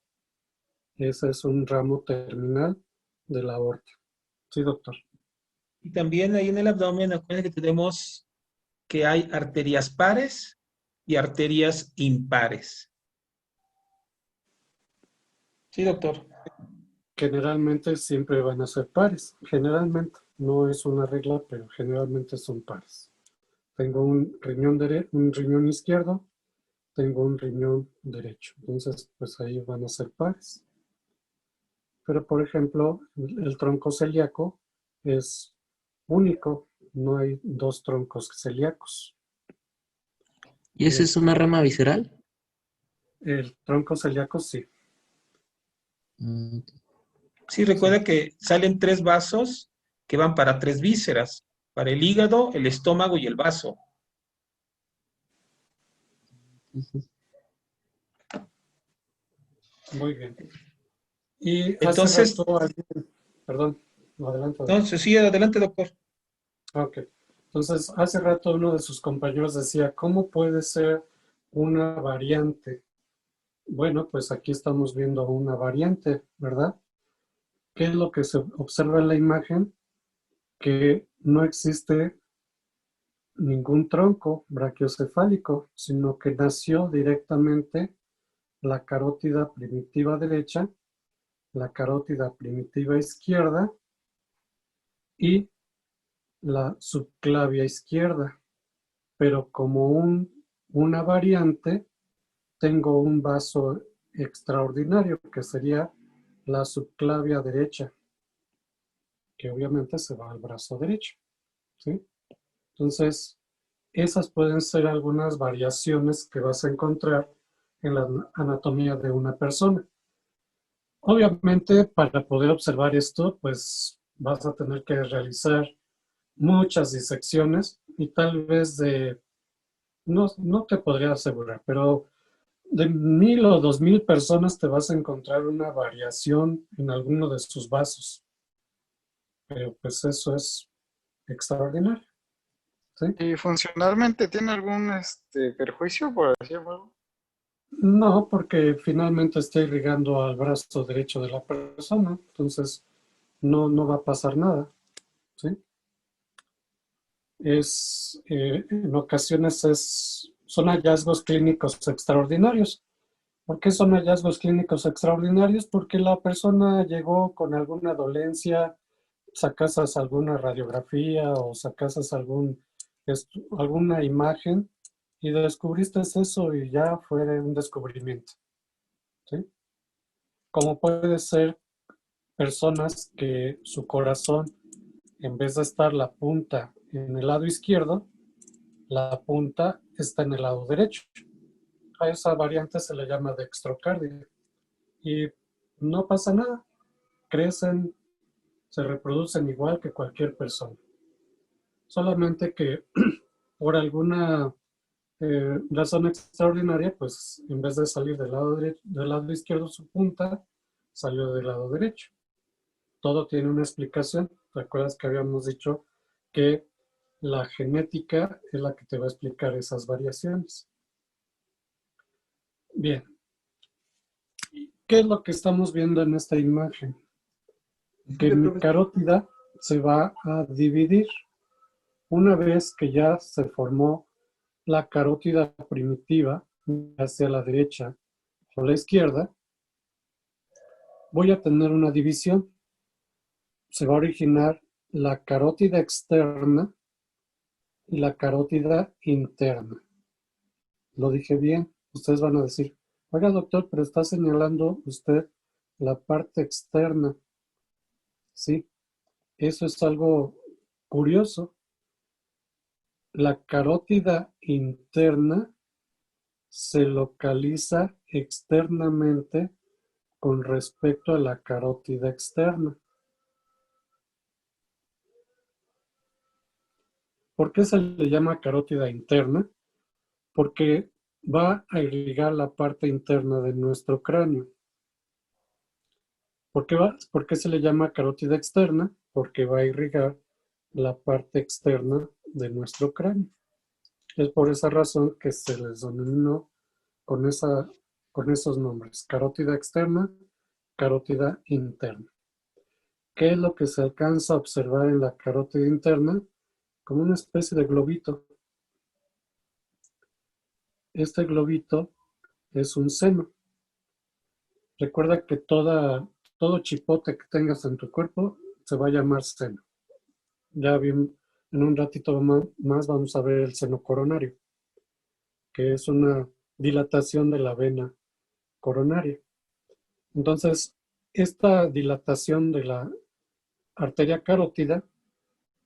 Ese es un ramo terminal de la aorta. Sí, doctor. Y también ahí en el abdomen, acuérdense que tenemos que hay arterias pares y arterias impares. Sí, doctor. Generalmente siempre van a ser pares. Generalmente. No es una regla, pero generalmente son pares. Tengo un riñón izquierdo, tengo un riñón derecho. Entonces, pues ahí van a ser pares. Pero, por ejemplo, el tronco celíaco es único. No hay dos troncos celíacos. ¿Y esa es una rama visceral? El tronco celíaco sí. Sí, recuerda que salen 3 vasos que van para 3 vísceras, para el hígado, el estómago y el vaso. Muy bien. Y entonces, perdón, adelante. Entonces, sí, adelante, doctor. Ok. Entonces, hace rato uno de sus compañeros decía, ¿cómo puede ser una variante? Bueno, pues aquí estamos viendo una variante, ¿verdad? ¿Qué es lo que se observa en la imagen? Que no existe ningún tronco brachiocefálico, sino que nació directamente la carótida primitiva derecha, la carótida primitiva izquierda y la subclavia izquierda. Pero como una variante, tengo un vaso extraordinario que sería la subclavia derecha, que obviamente se va al brazo derecho, ¿sí? Entonces, esas pueden ser algunas variaciones que vas a encontrar en la anatomía de una persona. Obviamente, para poder observar esto, pues vas a tener que realizar muchas disecciones y tal vez no te podría asegurar, pero de 1,000 o 2,000 personas te vas a encontrar una variación en alguno de sus vasos. Pero pues eso es extraordinario. ¿Sí? ¿Y funcionalmente tiene algún perjuicio, por decirlo? No, porque finalmente está irrigando al brazo derecho de la persona, entonces no va a pasar nada. ¿Sí? En ocasiones son hallazgos clínicos extraordinarios. ¿Por qué son hallazgos clínicos extraordinarios? Porque la persona llegó con alguna dolencia, sacas alguna radiografía o sacas alguna imagen y descubriste eso y ya fue un descubrimiento. ¿Sí? Como puede ser personas que su corazón, en vez de estar la punta en el lado izquierdo, la punta está en el lado derecho. A esa variante se le llama dextrocardia. Y no pasa nada. Crecen, se reproducen igual que cualquier persona. Solamente que por alguna razón extraordinaria, pues en vez de salir del lado izquierdo su punta, salió del lado derecho. Todo tiene una explicación. ¿Recuerdas que habíamos dicho que la genética es la que te va a explicar esas variaciones? Bien. ¿Qué es lo que estamos viendo en esta imagen? Que mi carótida se va a dividir. Una vez que ya se formó la carótida primitiva hacia la derecha o la izquierda, voy a tener una división. Se va a originar la carótida externa y la carótida interna. Lo dije bien. Ustedes van a decir, oiga doctor, pero está señalando usted la parte externa. Sí, eso es algo curioso. La carótida interna se localiza externamente con respecto a la carótida externa. ¿Por qué se le llama carótida interna? Porque va a irrigar la parte interna de nuestro cráneo. ¿Por qué se le llama carótida externa? Porque va a irrigar la parte externa de nuestro cráneo. Es por esa razón que se les denominó con esos nombres: carótida externa, carótida interna. ¿Qué es lo que se alcanza a observar en la carótida interna? Como una especie de globito. Este globito es un seno. Recuerda que todo chipote que tengas en tu cuerpo se va a llamar seno. Ya bien, en un ratito más vamos a ver el seno coronario, que es una dilatación de la vena coronaria. Entonces, esta dilatación de la arteria carótida,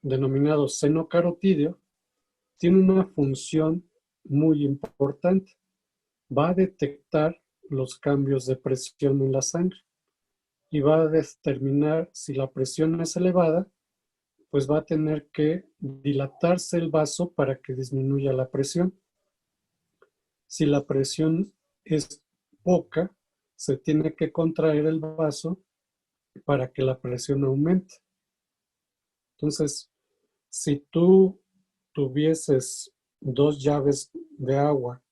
denominado seno carotídeo, tiene una función muy importante. Va a detectar los cambios de presión en la sangre y va a determinar si la presión es elevada, pues va a tener que dilatarse el vaso para que disminuya la presión. Si la presión es poca, se tiene que contraer el vaso para que la presión aumente. Entonces, si tú tuvieses 2 llaves de agua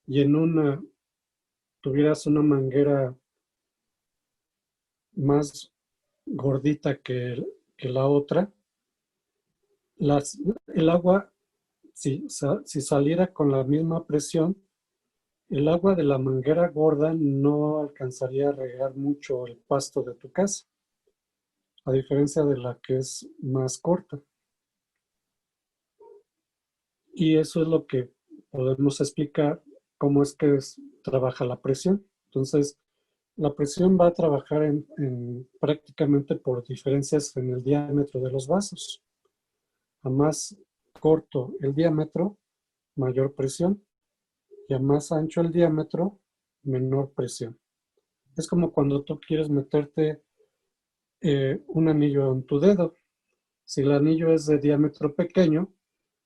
y en una tuvieras una manguera más gordita que la otra, el agua, si saliera con la misma presión, el agua de la manguera gorda no alcanzaría a regar mucho el pasto de tu casa, a diferencia de la que es más corta. Y eso es lo que podemos explicar cómo es que trabaja la presión. Entonces, la presión va a trabajar prácticamente por diferencias en el diámetro de los vasos. A más corto el diámetro, mayor presión, y a más ancho el diámetro, menor presión. Es como cuando tú quieres meterte un anillo en tu dedo. Si el anillo es de diámetro pequeño,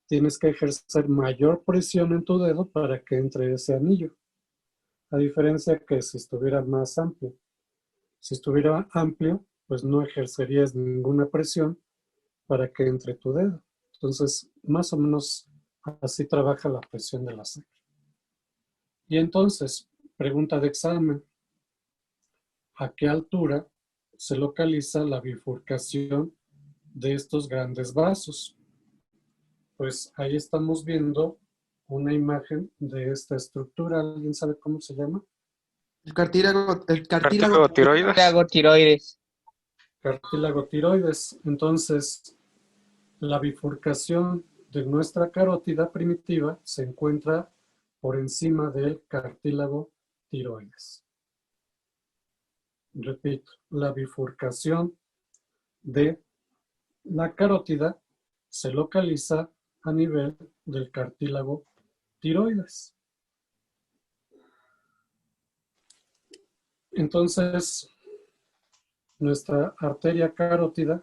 tienes que ejercer mayor presión en tu dedo para que entre ese anillo. a diferencia que si estuviera más amplio. Si estuviera amplio, pues no ejercerías ninguna presión para que entre tu dedo. Entonces, más o menos así trabaja la presión de la sangre. Y entonces, pregunta de examen, ¿a qué altura se localiza la bifurcación de estos grandes vasos? Pues ahí estamos viendo una imagen de esta estructura. ¿Alguien sabe cómo se llama? El cartílago Cartílago tiroides. Hago tiroides. Cartílago tiroides. Entonces, la bifurcación de nuestra carótida primitiva se encuentra por encima del cartílago tiroides. Repito, la bifurcación de la carótida se localiza a nivel del cartílago tiroides. Entonces, nuestra arteria carótida,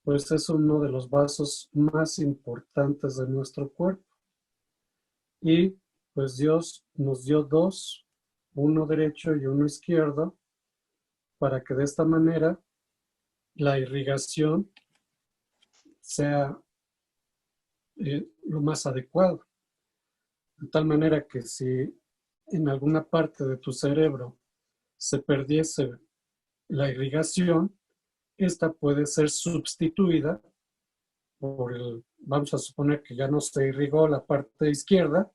pues es uno de los vasos más importantes de nuestro cuerpo. Y pues Dios nos dio dos, uno derecho y uno izquierdo, para que de esta manera la irrigación sea lo más adecuado. De tal manera que si en alguna parte de tu cerebro se perdiese la irrigación, esta puede ser sustituida por vamos a suponer que ya no se irrigó la parte izquierda,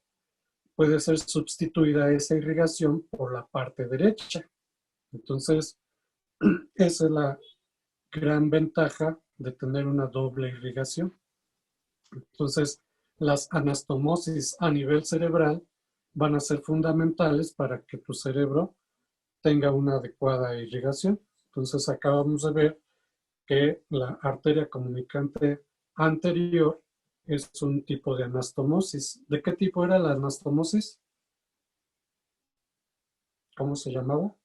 puede ser sustituida esa irrigación por la parte derecha. Entonces, esa es la gran ventaja de tener una doble irrigación. Entonces, las anastomosis a nivel cerebral van a ser fundamentales para que tu cerebro tenga una adecuada irrigación. Entonces, acabamos de ver que la arteria comunicante anterior es un tipo de anastomosis. ¿De qué tipo era la anastomosis? ¿Cómo se llamaba?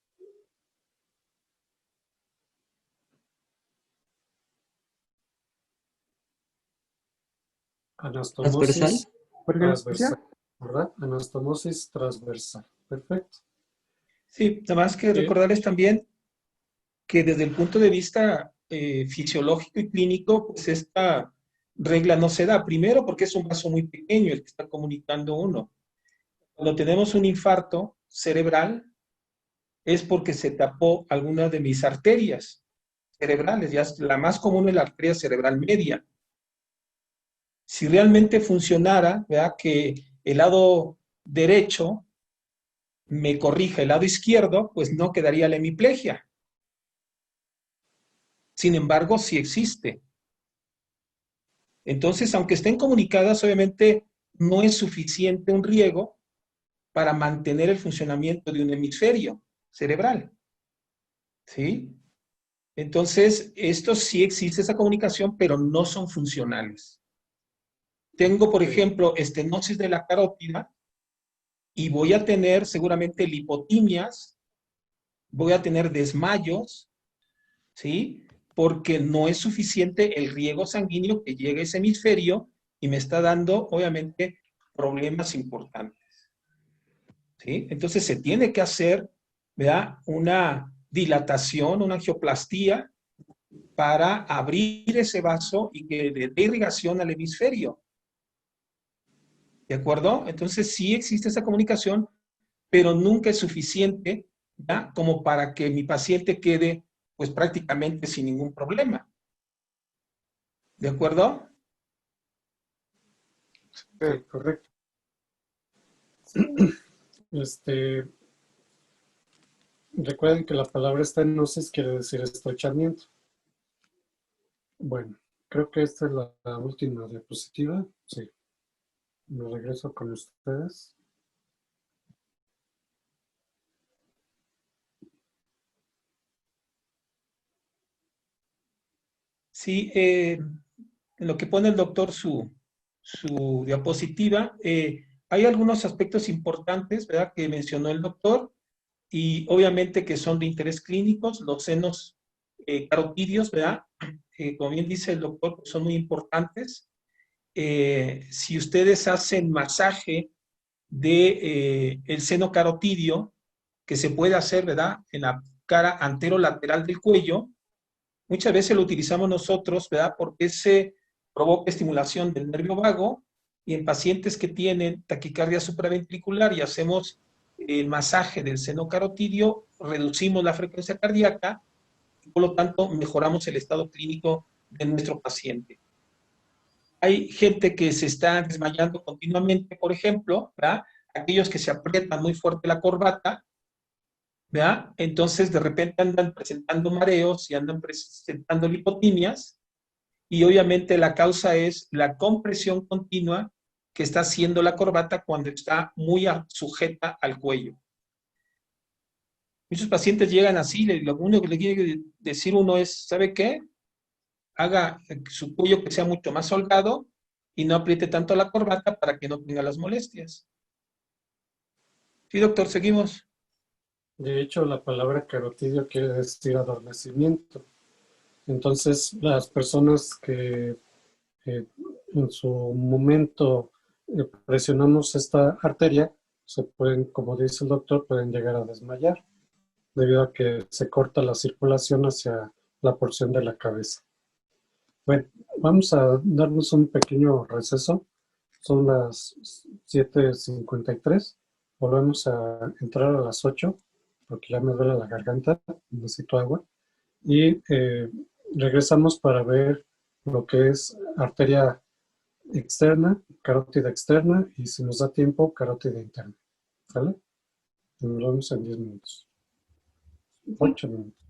Anastomosis transversal, ¿verdad? Anastomosis transversal. Perfecto. Sí, nada más que recordarles también que desde el punto de vista fisiológico y clínico, pues esta regla no se da. Primero porque es un vaso muy pequeño el que está comunicando uno. Cuando tenemos un infarto cerebral es porque se tapó alguna de mis arterias cerebrales. Ya la más común es la arteria cerebral media. Si realmente funcionara, ¿verdad?, que el lado derecho me corrija el lado izquierdo, pues no quedaría la hemiplegia. Sin embargo, sí existe. Entonces, aunque estén comunicadas, obviamente no es suficiente un riego para mantener el funcionamiento de un hemisferio cerebral. ¿Sí? Entonces, esto sí existe esa comunicación, pero no son funcionales. Tengo, por ejemplo, estenosis de la carótida y voy a tener seguramente lipotimias, voy a tener desmayos, ¿sí? Porque no es suficiente el riego sanguíneo que llegue a ese hemisferio y me está dando, obviamente, problemas importantes. ¿Sí? Entonces se tiene que hacer, ¿verdad?, una dilatación, una angioplastía para abrir ese vaso y que le dé irrigación al hemisferio. ¿De acuerdo? Entonces sí existe esa comunicación, pero nunca es suficiente, ¿ya?, como para que mi paciente quede pues prácticamente sin ningún problema. ¿De acuerdo? Sí, correcto. Recuerden que la palabra estenosis quiere decir estrechamiento. Bueno, creo que esta es la última diapositiva. Sí. Me regreso con ustedes. Sí, en lo que pone el doctor su diapositiva, hay algunos aspectos importantes, ¿verdad?, que mencionó el doctor y obviamente que son de interés clínicos, los senos carotídeos, ¿verdad? Como bien dice el doctor, son muy importantes. Si ustedes hacen masaje de el seno carotidio que se puede hacer, ¿verdad?, en la cara anterolateral del cuello. Muchas veces lo utilizamos nosotros, ¿verdad?, porque se provoca estimulación del nervio vago, y en pacientes que tienen taquicardia supraventricular y hacemos el masaje del seno carotidio, reducimos la frecuencia cardíaca y por lo tanto mejoramos el estado clínico de nuestro paciente. Hay gente que se está desmayando continuamente, por ejemplo, ¿verdad?, aquellos que se aprietan muy fuerte la corbata, ¿verdad?, entonces de repente andan presentando mareos y andan presentando lipotimias, y obviamente la causa es la compresión continua que está haciendo la corbata cuando está muy sujeta al cuello. Muchos pacientes llegan así, lo único que le quiere decir uno es, ¿sabe qué? Haga su cuello que sea mucho más holgado y no apriete tanto la corbata para que no tenga las molestias. Sí, doctor, seguimos. De hecho, la palabra carotidio quiere decir adormecimiento. Entonces, las personas que en su momento presionamos esta arteria, se pueden, como dice el doctor, pueden llegar a desmayar, debido a que se corta la circulación hacia la porción de la cabeza. Bueno, vamos a darnos un pequeño receso. Son las 7:53. Volvemos a entrar a las 8, porque ya me duele la garganta, necesito agua. Y regresamos para ver lo que es arteria externa, carótida externa, y si nos da tiempo, carótida interna. ¿Vale? Nos vemos en 10 minutos. 8 minutos.